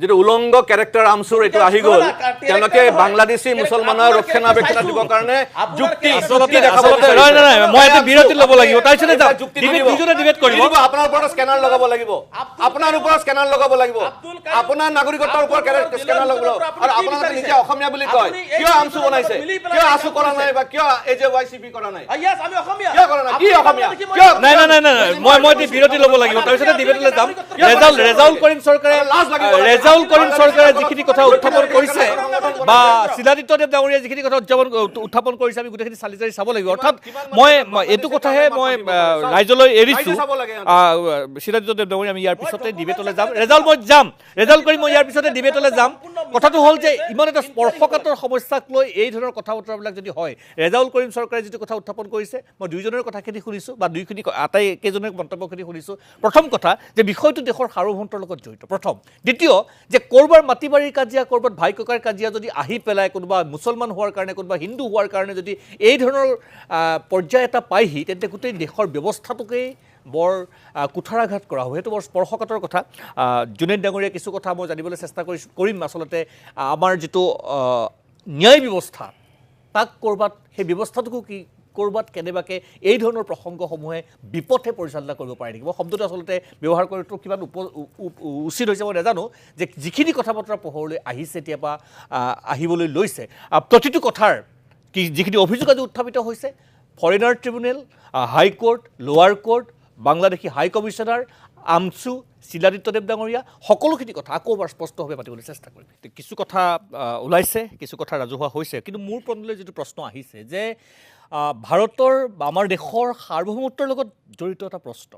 যেটো উলংগ ক্যাৰেক্টাৰ আমচুৰ এইটো আহি গ'ল তেওঁলোকে বাংলাদেশী মুছলমানৰ ৰক্ষণাবেক্ষণ দিবৰ কাৰণে যুক্তি দেখাবলৈ নাই মই এটা বিৰতি ল'ব লাগিব তাৰপিছতে দুজনে ডিবেট কৰিব আপোনাৰ ওপৰত স্কেনাৰ লগাব লাগিব আপোনাৰ নাগৰিকত্বৰ ওপৰত স্কেনাৰ লগাব আৰু আপোনালোকে নিজে অসমীয়া বুলি কয় কিয় আমচু বনাইছে কিয় আছু কৰা নাই বা কিয় এজেৱাইচিপি কৰা নাই আমি অসমীয়া কিয় কৰা নাই কি অসমীয়া নাই মই বিৰতি ল'ব লাগিব তাৰপিছতে ডিবেটলৈ যাম ৰেজাউল কৰিম চৰকাৰে যিখিনি কথা উত্থাপন কৰিছে বা শিলাদিত্যদেৱ ডাঙৰীয়াই যিখিনি কথা উত্থাপন কৰিছে আমি গোটেইখিনি চালি জাৰি চাব লাগিব অৰ্থাৎ মই এইটো কথাহে মই ৰাইজলৈ এৰিছোঁ শিলাদিত্যদেৱ ডাঙৰীয়া আমি ইয়াৰ পিছতে ডিবেটলৈ যাম ৰেজাউল কৰিম মই ইয়াৰ পিছতে ডিবেটলৈ যাম কথাটো হ'ল যে ইমান এটা স্পৰ্শকাতৰ সমস্যাক লৈ এই ধৰণৰ কথা বতৰাবিলাক যদি হয় ৰেজাউল কৰিম চৰকাৰে যিটো কথা উত্থাপন কৰিছে মই দুইজনৰ কথাখিনি শুনিছোঁ বা দুইখিনি আটাইকেইজনৰ মন্তব্যখিনি শুনিছোঁ প্ৰথম কথা যে বিষয়টো দেশৰ সাৰ্বভৌমত্বৰ লগত জড়িত প্ৰথম দ্বিতীয় যে ক'ৰবাৰ মাটি বাৰীৰ কাজিয়া ক'ৰবাত ভাই ককাৰ কাজিয়া যদি আহি পেলাই কোনোবা মুছলমান হোৱাৰ কাৰণে কোনোবা হিন্দু হোৱাৰ কাৰণে যদি এই ধৰণৰ পৰ্যায় এটা পায়হি তেন্তে গোটেই দেশৰ ব্যৱস্থাটোকেই বৰ কুঠাৰাঘাত কৰা হ'ব সেইটো বৰ স্পৰ্শকাতৰ কথা জুনেইদ ডাঙৰীয়া কিছু কথা মই জানিবলৈ চেষ্টা কৰিম আচলতে আমাৰ যিটো ন্যায় ব্যৱস্থা তাক ক'ৰবাত সেই ব্যৱস্থাটোকো কি ক'ৰবাত কেনেবাকৈ এই ধৰণৰ প্ৰসংগসমূহে বিপথে পৰিচালনা কৰিব পাৰে নেকি মই শব্দটো আচলতে ব্যৱহাৰ কৰাটো কিমান উচিত হৈছে মই নাজানো যে যিখিনি কথা বতৰা পোহৰলৈ আহিছে এতিয়াৰ আহিবলৈ লৈছে প্ৰতিটো কথাৰ যিখিনি অভিযোগ আজি উত্থাপিত হৈছে ফৰেনাৰ ট্ৰিব্যুনেল হাইকোৰ্ট লোৱাৰ কোৰ্ট বাংলাদেশী হাই কমিশ্যনাৰ আমচু শিলাদিত্যদেৱ ডাঙৰীয়া সকলোখিনি কথা আকৌ এবাৰ স্পষ্টভাৱে পাতিবলৈ চেষ্টা কৰিম কিছু কথা ওলাইছে কিছু কথা ৰাজহুৱা হৈছে কিন্তু মোৰ পণ্ডলৈ যিটো প্ৰশ্ন আহিছে যে ভাৰতৰ বা আমাৰ দেশৰ সাৰ্বভৌমত্বৰ লগত জড়িত এটা প্ৰশ্ন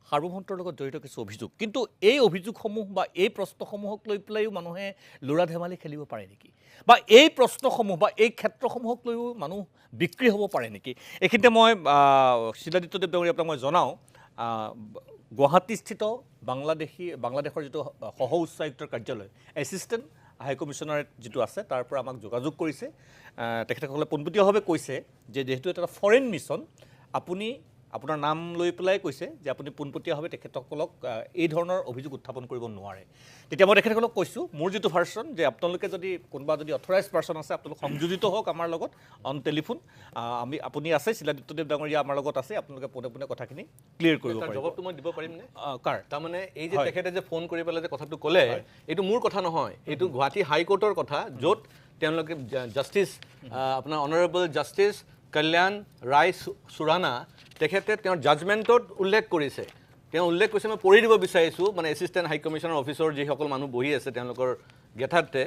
সাৰ্বভৌমত্বৰ লগত জড়িত কিছু অভিযোগ কিন্তু এই অভিযোগসমূহ বা এই প্ৰশ্নসমূহক লৈ পেলাইও মানুহে ল'ৰা ধেমালি খেলিব পাৰে নেকি বা এই প্ৰশ্নসমূহ বা এই ক্ষেত্ৰসমূহক লৈও মানুহ বিক্ৰী হ'ব পাৰে নেকি এইখিনিতে মই শিলাদিত্যদেৱ ডাঙৰীয়া আপোনাক মই জনাওঁ গুৱাহাটীস্থিত বাংলাদেশৰ যিটো সহ উচ্চায়ুক্তৰ কাৰ্যালয় এছিষ্টেণ্ট হাই কমিশ্যনাৰেট যিটো আছে তাৰ পৰা আমাক যোগাযোগ কৰিছে তেখেতসকলে পোনপটীয়াভাৱে কৈছে যে যিহেতু এটা ফৰেইন মিছন আপুনি আপোনাৰ নাম লৈ পেলাই কৈছে যে আপুনি পোনপটীয়াভাৱে তেখেতসকলক এই ধৰণৰ অভিযোগ উত্থাপন কৰিব নোৱাৰে। তেতিয়া মই তেখেতসকলক কৈছোঁ মোৰ যিটো ভাৰ্চন যে আপোনালোকে যদি কোনোবা যদি অথৰাইজ পাৰ্চন আছে আপোনালোক সংযোজিত হওক আমাৰ লগত অন টেলিফোন, আপুনি আছে শিলাদিত্যদেৱ ডাঙৰীয়া আমাৰ লগত আছে, আপোনালোকে পোনে পোনে কথাখিনি ক্লিয়াৰ কৰিব পাৰিব। জবাবটো মই দিব পাৰিমনে? কাৰ তাৰমানে এই যে তেখেতে যে ফোন কৰি পেলাই যে কথাটো ক'লে এইটো মোৰ কথা নহয়, এইটো গুৱাহাটী হাইকোৰ্টৰ কথা, য'ত তেওঁলোকে জাষ্টিছ আপোনাৰ অনাৰেবল জাষ্টিছ কল্যাণ ৰায় চুৰানা তেখেতে তেওঁৰ জাজমেণ্টত উল্লেখ কৰিছে। তেওঁ উল্লেখ কৰিছে, মই পঢ়ি দিব বিচাৰিছোঁ, মানে এছিষ্টেণ্ট হাই কমিশ্যনাৰ অফিচৰ যিসকল মানুহ বহি আছে তেওঁলোকৰ গেথাতে,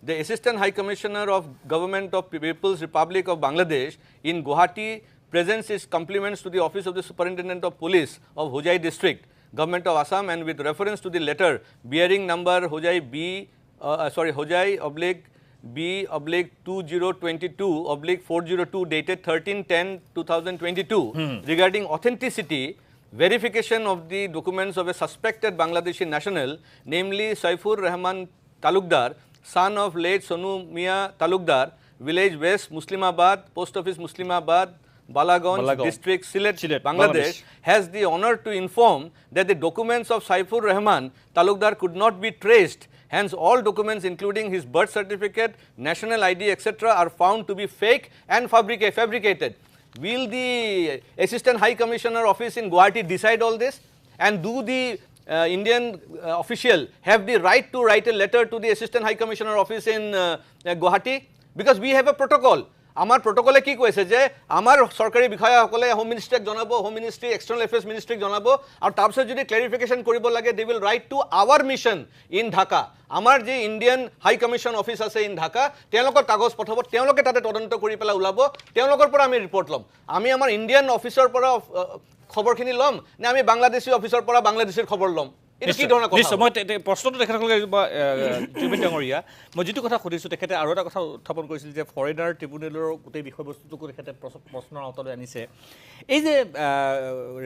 the assistant high commissioner of government of People's Republic of Bangladesh in Guwahati presents his compliments to the office of the superintendent of police of Hojai district, government of Assam, and with reference to the letter bearing number Hojai B/B/2022/402 dated 13/10/2022 regarding authenticity verification of the documents of a suspected Bangladeshi national, namely Saifur Rahman Talukdar, son of late Sonu Mia Talukdar, village West Muslimabad, post office Muslimabad, Balaganj district, Sylhet, Bangladesh, has the honor to inform that the documents of Saifur Rahman Talukdar could not be traced. Hence, all documents including his birth certificate, national ID, etc. are found to be fake and fabricated. Will the Assistant High Commissioner Office in Guwahati decide all this? And do the Indian official have the right to write a letter to the Assistant High Commissioner Office in Guwahati? Because we have a protocol. আমাৰ প্ৰটকলে কি কৈছে যে আমাৰ চৰকাৰী বিষয়াসকলে home মিনিষ্ট্ৰীক জনাব, home ministry external affairs মিনিষ্ট্ৰীক জনাব, আৰু তাৰপিছত যদি ক্লেৰিফিকেশ্যন কৰিব লাগে they will write to our mission in Dhaka. আমাৰ যি ইণ্ডিয়ান হাই কমিশ্যন অফিচ আছে ইন ঢাকা, তেওঁলোকৰ কাগজ পঠাব, তেওঁলোকে তাতে তদন্ত কৰি পেলাই ওলাব, তেওঁলোকৰ পৰা আমি ৰিপৰ্ট ল'ম। আমি আমাৰ ইণ্ডিয়ান অফিচৰ পৰা খবৰখিনি ল'ম নে আমি বাংলাদেশী অফিচৰ পৰা বাংলাদেশীৰ খবৰ ল'ম? নিশ্চয়, মই প্ৰশ্নটো তেখেতসকলে জুবিন ডাঙৰীয়া, মই যিটো কথা সুধিছোঁ তেখেতে আৰু এটা কথা উত্থাপন কৰিছিল যে ফৰেনাৰ ট্ৰিবিউনেলৰ গোটেই বিষয়বস্তুটোকো তেখেতে প্ৰশ্নৰ আওতালৈ আনিছে। এই যে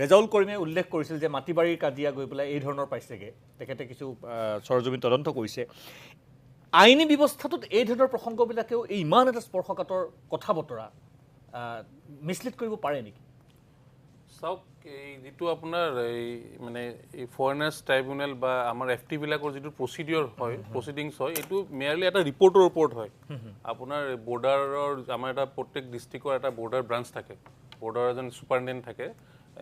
ৰেজাউল কৰিমে উল্লেখ কৰিছিল যে মাটিবাৰীৰ কাজিয়া গৈ পেলাই এই ধৰণৰ পাইছেগৈ, তেখেতে কিছু সৰজমিন তদন্ত কৰিছে। আইনী ব্যৱস্থাটোত এই ধৰণৰ প্ৰসংগবিলাকেও এই ইমান এটা স্পৰ্শকাতৰ কথা বতৰা মিছলিড কৰিব পাৰে নেকি? চাওক, এই যিটো আপোনাৰ এই মানে এই ফৰেনাৰ্ছ ট্ৰাইব্যুনেল বা আমাৰ FT-বিলাকৰ যিটো প্ৰচিডিঅ'ৰ হয়, প্ৰচিডিংছ হয়, এইটো মেয়াৰলি এটা ৰিপৰ্টৰ ওপৰত হয়। আপোনাৰ বৰ্ডাৰৰ আমাৰ এটা প্ৰত্যেক ডিষ্ট্ৰিক্টৰ এটা বৰ্ডাৰ ব্ৰাঞ্চ থাকে, বৰ্ডাৰ এজন ছুপাৰিনটেণ্ডেণ্ট থাকে।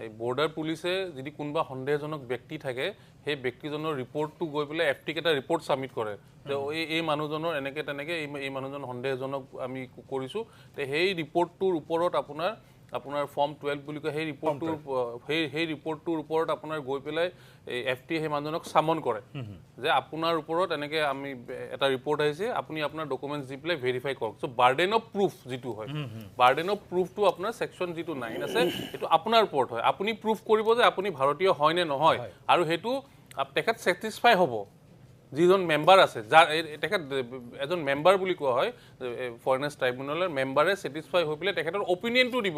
এই বৰ্ডাৰ পুলিচে যদি কোনোবা সন্দেহজনক ব্যক্তি থাকে, সেই ব্যক্তিজনৰ ৰিপৰ্টটো গৈ পেলাই FT-ক এটা ৰিপৰ্ট ছাবমিট কৰে যে এই মানুহজনৰ এনেকৈ তেনেকৈ এই মানুহজন সন্দেহজনক আমি কৰিছোঁ। সেই ৰিপৰ্টটোৰ ওপৰত আপোনাৰ ফৰ্ম 12 বুলি কয়, সেই ৰিপৰ্টটোৰ ওপৰত আপোনাৰ গৈ পেলাই FT সেই মানুহজনক চামন কৰে যে আপোনাৰ ওপৰত এনেকৈ আমি এটা ৰিপৰ্ট আহিছে, আপুনি আপোনাৰ ডকুমেণ্টছ দি পেলাই ভেৰিফাই কৰক। চ' বাৰ্ডেন অফ প্ৰুফ যিটো হয়, বাৰ্ডেন অফ প্ৰুফটো আপোনাৰ ছেকশ্যন যিটো 9 আছে সেইটো আপোনাৰ ওপৰত হয়। আপুনি প্ৰুফ কৰিব যে আপুনি ভাৰতীয় হয় নে নহয়, আৰু সেইটো তেখেত ছেটিছফাই হ'ব যিজন মেম্বাৰ আছে, যাৰ তেখেত এজন মেম্বাৰ বুলি কোৱা হয় ফৰেনাৰ্ছ ট্ৰাইব্যুনেলৰ মেম্বাৰে ছেটিছফাই হৈ পেলাই তেখেতৰ অপিনিয়নটো দিব।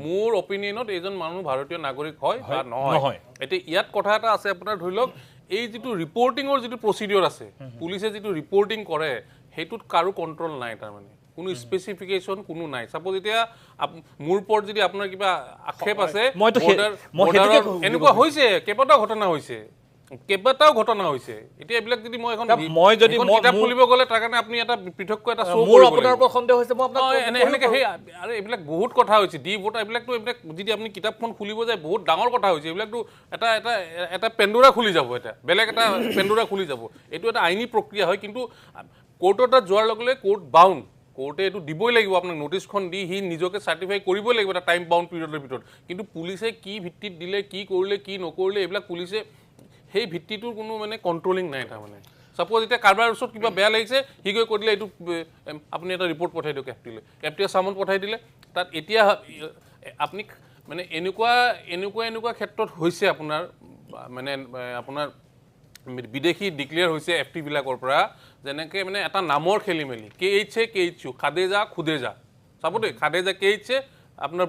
মোৰ অপিনিয়নত এইজন মানুহ ভাৰতীয় নাগৰিক হয় বা নহয়। এতিয়া ইয়াত কথা এটা আছে আপোনাৰ, ধৰি লওক এই যিটো ৰিপৰ্টিঙৰ যিটো প্ৰচিডিঅ'ৰ আছে, পুলিচে যিটো ৰিপৰ্টিং কৰে সেইটোত কাৰো কণ্ট্ৰল নাই, তাৰমানে কোনো স্পেচিফিকেশ্যন কোনো নাই। ছাপ'জ এতিয়া মোৰ ওপৰত যদি আপোনাৰ কিবা আক্ষেপ আছে, এনেকুৱা হৈছে কেইবাটাও ঘটনা হৈছে। এতিয়া এইবিলাক যদি মই এখন কিতাপ খুলিব গ'লে তাৰ কাৰণে আপুনি এটা পৃথককৈ এটা শ্ব' আৰু এইবিলাক বহুত কথা হৈছে, এইবিলাক যদি আপুনি কিতাপখন খুলিব যায় বহুত ডাঙৰ কথা হৈছে। এইবিলাকতো এটা পেণ্ডোৰা খুলি যাব, বেলেগ এটা পেণ্ডোৰা খুলি যাব। এইটো এটা আইনী প্ৰক্ৰিয়া হয়, কিন্তু কোৰ্টৰ তাত যোৱাৰ লগে লগে কোৰ্ট বাউণ্ড, কোৰ্টে এইটো দিবই লাগিব, আপোনাক নটিছখন দি সি নিজকে চাৰ্টিফাই কৰিবই লাগিব এটা টাইম বাউণ্ড পিৰিয়ডৰ ভিতৰত। কিন্তু পুলিচে কি ভিত্তিত দিলে, কি কৰিলে কি নকৰিলে, এইবিলাক পুলিচে সেই ভিত্তিটোৰ কোনো মানে কণ্ট্ৰলিং নাই। তাৰমানে ছাপ'জ এতিয়া কাৰোবাৰ ওচৰত কিবা বেয়া লাগিছে, সি গৈ কৈ দিলে এইটো আপুনি এটা ৰিপৰ্ট পঠাই দিয়ক FT-য়ে চামন পঠাই দিলে। তাত এতিয়া আপুনি মানে এনেকুৱা ক্ষেত্ৰত হৈছে আপোনাৰ মানে আপোনাৰ বিদেশী ডিক্লেয়াৰ হৈছে FT-বিলাকৰ পৰা, যেনেকৈ মানে এটা নামৰ খেলি মেলি, KHU খুদে যা চাব দেই, KHA আপোনাৰ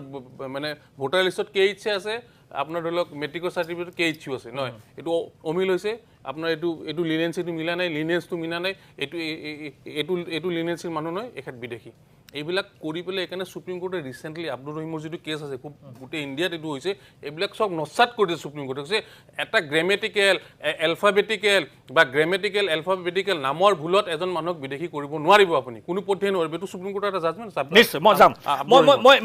মানে ভোটাৰ লিষ্টত KHA আছে, আপোনাৰ ধৰি লওক মেট্ৰিকৰ চাৰ্টিফিকেট KHU আছে নহয়, এইটো অমিল হৈছে আপোনাৰ, এইটো লিনিয়েঞ্চিটো মিলা নাই, লিনিয়েঞ্চটো মিলা নাই, এইটো লিনিয়েঞ্চিৰ মানুহ নহয়, এখেত বিদেশী। এইবিলাক কৰি পেলাই এইকাৰণে সুপ্ৰিম কোৰ্টে ৰিচেণ্টলি আব্দুল ৰহিমৰ যিটো কেছ আছে খুব গোটেই ইণ্ডিয়াত এইটো হৈছে এইবিলাক চব নচাত কৰি দিছে সুপ্ৰিম কোৰ্টে কৈছে এটা গ্ৰামেটিকেল এলফাবেটিকেল নামৰ ভুলত এজন মানুহক বিদেশী কৰিব নোৱাৰিব আপুনি কোনো পধ্যেই নোৱাৰিব এইটো সুপ্ৰিম কোৰ্টৰ এটা জাজমেণ্ট নিশ্চয় মই যাম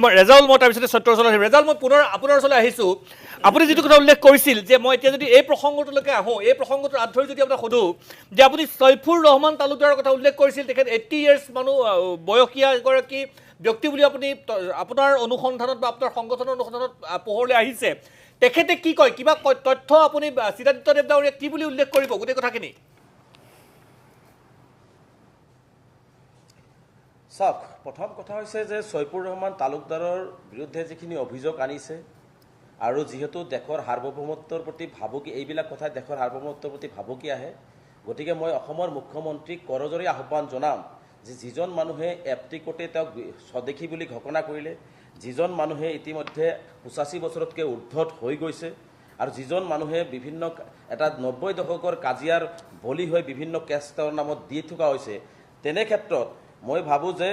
মই ৰেজাউল মই তাৰপিছতে সত্যৰ ওচৰলৈ আহিম ৰেজাউল মই পুনৰ আপোনাৰ ওচৰলৈ আহিছোঁ আপুনি যিটো কথা উল্লেখ কৰিছিল যে মই এতিয়া যদি এই প্ৰসংগটোলৈকে আহোঁ এই প্ৰসংগটোৰ আঁত ধৰি যদি আপোনাক সোধোঁ যে আপুনি চৈফুৰ ৰহমান তালুকদাৰৰ কথা উল্লেখ কৰিছিল তেখেত 80 ইয়াৰ্ছ মানুহ বয়সীয়া এগৰাকী ব্যক্তি বুলি আপুনি আপোনাৰ অনুসন্ধানত বা আপোনাৰ সংগঠনৰ অনুসন্ধানত পোহৰলৈ আহিছে তেখেতে কি কয় কিবা তথ্য আপুনি চিৰাদিত্য দেৱদাঙৰীয়াক কি বুলি উল্লেখ কৰিব গোটেই কথাখিনি চাওক প্ৰথম কথা হৈছে যে চৈফুৰ ৰহমান তালুকদাৰৰ বিৰুদ্ধে যিখিনি অভিযোগ আনিছে আৰু যিহেতু দেশৰ সাৰ্বভৌমত্বৰ প্ৰতি ভাবুকি এইবিলাক কথাই দেশৰ সাৰ্বভৌমত্বৰ প্ৰতি ভাবুকি আহে গতিকে মই অসমৰ মুখ্যমন্ত্ৰীক কৰজৰী আহ্বান জনাম যে যিজন মানুহে এপ্টিকোটে তেওঁক স্বদেশী বুলি ঘোষণা কৰিলে যিজন মানুহে ইতিমধ্যে 85 বছৰতকৈ ঊৰ্ধত হৈ গৈছে আৰু যিজন মানুহে বিভিন্ন এটা 90 দশকৰ কাজিয়াৰ বলি হৈ বিভিন্ন কেছ তেওঁৰ নামত দি থকা হৈছে তেনে ক্ষেত্ৰত মই ভাবোঁ যে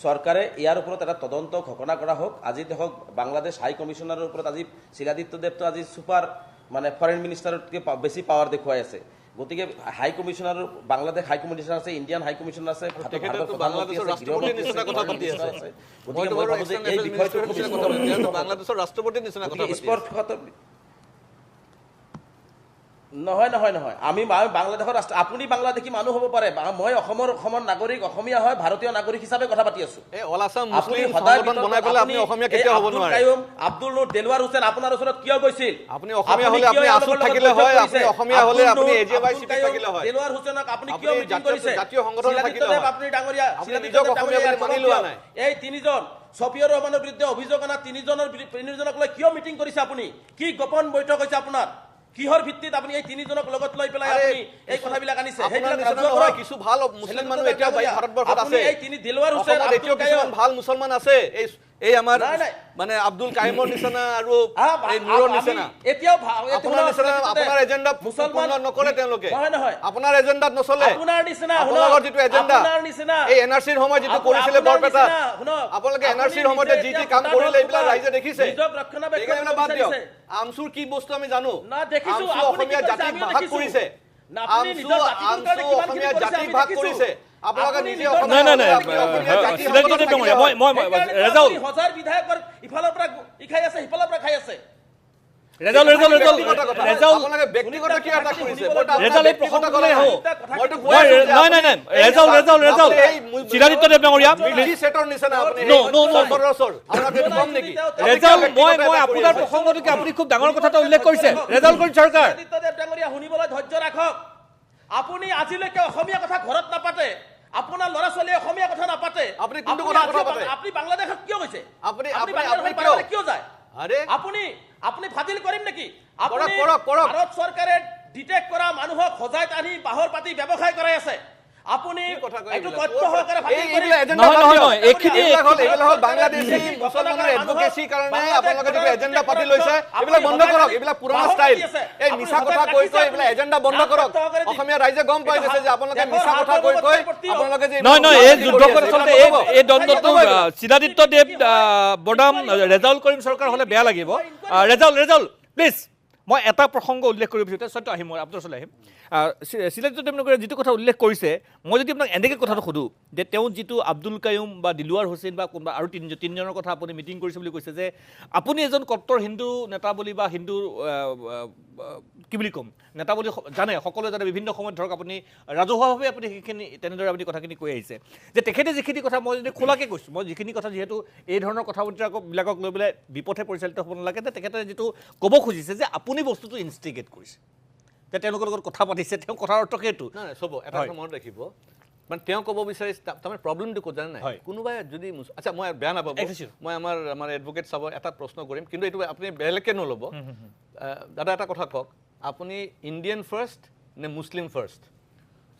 চৰকাৰে ইয়াৰ ওপৰত এটা তদন্ত ঘোষণা কৰা হোক আজি দেখক বাংলাদেশ হাই কমিশনাৰৰ ওপৰত আজি শিলাদিত্য দেৱটো আজি সুপাৰ মানে ফৰেন মিনিষ্টাৰতকৈ বেছি পাৱাৰ দেখুৱাই আছে গতিকে হাই কমিশনাৰ বাংলাদেশ হাই কমিশনাৰ আছে ইণ্ডিয়ান হাই কমিশনাৰ আছে বাংলাদেশৰ ৰাষ্ট্ৰপতিৰ নিচিনা কথা পাতি আছে গতিকে মই ভাবোঁ যে এই বিষয়টো বাংলাদেশৰ ৰাষ্ট্ৰপতিৰ নিচিনা কথা পাতি আছে নহয় আমি বাংলাদেশৰ ৰাষ্ট্ৰ আপুনি বাংলাদেশী মানুহ হ'ব পাৰে মই অসমৰ নাগৰিক অসমীয়া হয় ভাৰতীয় নাগৰিক হিচাপে কথা পাতি আছো আব্দুল নুৰ দেলৱাৰ হুছেইন আপোনাৰ ওচৰত কিয় গৈছিল দেলৱাৰ হুছেইনক আপুনি কিয় মিটিং কৰিছে আপুনি ডাঙৰীয়া এই তিনিজন ছফিউৰ ৰহমানৰ বিৰুদ্ধে অভিযোগ অনা তিনিজনক লৈ কিয় মিটিং কৰিছে আপুনি কি গোপন বৈঠক হৈছে আপোনাৰ কিহৰ ভিত্তিত আপুনি এই তিনিজনক লগত লৈ পেলাই আপুনি এই কথাবিলাক আনিছে কিছু ভাল মুছলিম মানুহ এতিয়া ভাৰতবৰ্ষত আছে এই তিনি দিলৱাৰ হুছেইন এতিয়াও কিছুমান ভাল মুছলমান আছে এই আমাৰ মানে আব্দুল কাইমৰ নিচিনা আৰু এই নুৰৰ নিচিনা এতিয়াও আপোনাৰ নিচিনা আপোনাৰ এজেণ্ডা মুছলমান নকৰে তেওঁলোকে আপোনাৰ এজেণ্ডাত নচলে আপোনাৰ নিচিনা আপোনালোকৰ যিটো এজেণ্ডা এই এনআৰচিৰ সময় যিটো কৰিছিলে বৰপেটা আপোনালোকে এনআৰচিৰ সময়তে যি যি কাম কৰিলে এইবিলাক ৰাইজে দেখিছে এইকাৰণে বাদ দিয়ক আমচুৰ কি বস্তু আমি জানো আমচু অসমীয়া জাতিক ভাগ কৰিছে আমচু অসমীয়া জাতিক ভাগ কৰিছে আপোনালোকে নিজে হাজাৰ বিধায়কৰ ইফালৰ পৰা খাই আছে সিফালৰ পৰা খাই আছে চিৰাদিত্য দেৱদাঙৰীয়া আপোনাৰ প্ৰসংগটোকে আপুনি খুব ডাঙৰ কথা এটা উল্লেখ কৰিছে ৰেজাউল কৰিম চৰকাৰ দেৱদাঙৰীয়া শুনিবলৈ ধৈৰ্য ৰাখক আপুনি আজিলৈকে অসমীয়া কথা ঘৰত নাপাতে আপোনাৰ ল'ৰা ছোৱালীয়ে অসমীয়া কথা নাপাতে আপুনি কোনটো কথা পাতে আপুনি বাংলাদেশত কিয় গৈছে আপুনি কিয় যায় আপুনি ফাদিল কৰিম নেকি আপুনি কৰক ভাৰত চৰকাৰে ডিটেক্ট কৰা মানুহক সজাই টানি বাহৰ পাতি ব্যৱসায় কৰাই আছে আপুনি এইটো তথ্য সহকাৰে ফাদিল কৰিম নহয় এইবিলাক হ'ল বাংলাদেশী মুছলমানৰ এডভোকেচিৰ কাৰণে আপোনালোকে যিটো এজেণ্ডা পাতি লৈছে এইবিলাক বন্ধ কৰক এইবিলাক পুৰণা ষ্টাইল এই মিছা কথা কৈ এইবিলাক এজেণ্ডা বন্ধ কৰক অসমীয়া ৰাইজে গম পাই গৈছে যে আপোনালোকে মিছা কথা কৈ আপোনালোকে যে নহয় এই যুদ্ধ কৰি চলতে এই দ্বন্দ্বটো চিৰাদিত্য দেৱ বনাম ৰেজাউল কৰিম চৰকাৰ হ'লে বেয়া লাগিব ৰেজাউল প্লিজ মই এটা প্ৰসংগ উল্লেখ কৰিব বিচাৰিছোঁ সত্য আহিম মই আপোনাৰ ওচৰলৈ আহিম চিৰাদিত্য দেৱদাঙৰীয়াই যিটো কথা উল্লেখ কৰিছে মই যদি আপোনাক এনেকৈ কথাটো সোধোঁ যে তেওঁ যিটো আব্দুল কায়ুম বা দিলৱাৰ হুছেইন বা কোনোবা আৰু তিনিজনৰ কথা আপুনি মিটিং কৰিছে বুলি কৈছে যে আপুনি এজন কট্টৰ হিন্দু নেতা বুলি বা হিন্দু কি বুলি ক'ম নেতা বুলি জানে সকলোৱে জানে বিভিন্ন সময়ত ধৰক আপুনি ৰাজহুৱাভাৱে আপুনি সেইখিনি তেনেদৰে আপুনি কথাখিনি কৈ আহিছে যে তেখেতে যিখিনি কথা মই যদি খোলাকৈ কৈছোঁ মই যিখিনি কথা যিহেতু এই ধৰণৰ কথা বতৰাবিলাকক লৈ পেলাই বিপথে পৰিচালিত হ'ব নালাগে যে তেখেতে যিটো ক'ব খুজিছে যে আপুনি বস্তুটো ইনষ্টিগেট কৰিছে যে তেওঁলোকৰ লগত কথা পাতিছে তেওঁ কথাৰ অৰ্থ সেইটো নাই চব এটা মনত ৰাখিব মানে তেওঁ ক'ব বিচাৰিছে তাৰমানে প্ৰব্লেমটো ক'ত জানে নাই কোনোবাই যদি আচ্ছা মই বেয়া নাপাব মই আমাৰ এডভোকেট চাব এটা প্ৰশ্ন কৰিম কিন্তু এইটো আপুনি বেলেগকৈ নল'ব দাদা এটা কথা কওক আপুনি ইণ্ডিয়ান ফাৰ্ষ্ট নে মুছলিম ফাৰ্ষ্ট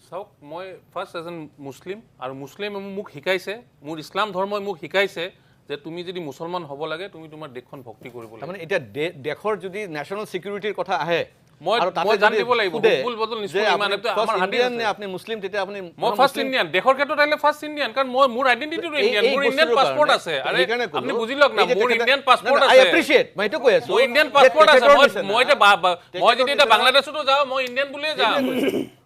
চাওক মই ফাৰ্ষ্ট এজন মুছলিম আৰু মুছলিমে মোক শিকাইছে মোৰ ইছলাম ধৰ্মই মোক শিকাইছে যে তুমি যদি মুছলমান হ'ব লাগে তুমি তোমাৰ দেশখন ভক্তি কৰিব লাগে তাৰমানে এতিয়া দেশৰ যদি নেশ্যনেল ছিকিউৰিটিৰ কথা আহে মই জান দিব লাগিব হুকুল বদল নিশ্চয় ইমান এটা আমাৰ ইণ্ডিয়ান নে আপনি মুসলিম তেতে আপনি মই ফাৰ্স্ট ইন্ডিয়ান দেশৰ ক্ষেত্ৰত আহিলে ফাৰ্স্ট ইন্ডিয়ান কাৰণ মই মোৰ আইডেন্টিটিটো ইন্ডিয়ান মোৰ ইন্ডিয়ান পাসপোৰ্ট আছে আৰে আপনি বুজি লওক না মোৰ ইন্ডিয়ান পাসপোৰ্ট আছে আই এপ্ৰিশিয়েট মই তো কৈ আছো মোৰ ইন্ডিয়ান পাসপোর্ট আছে মই যদি এটা বাংলাদেশতো যাও মই ইন্ডিয়ান বুলিয়ে যাম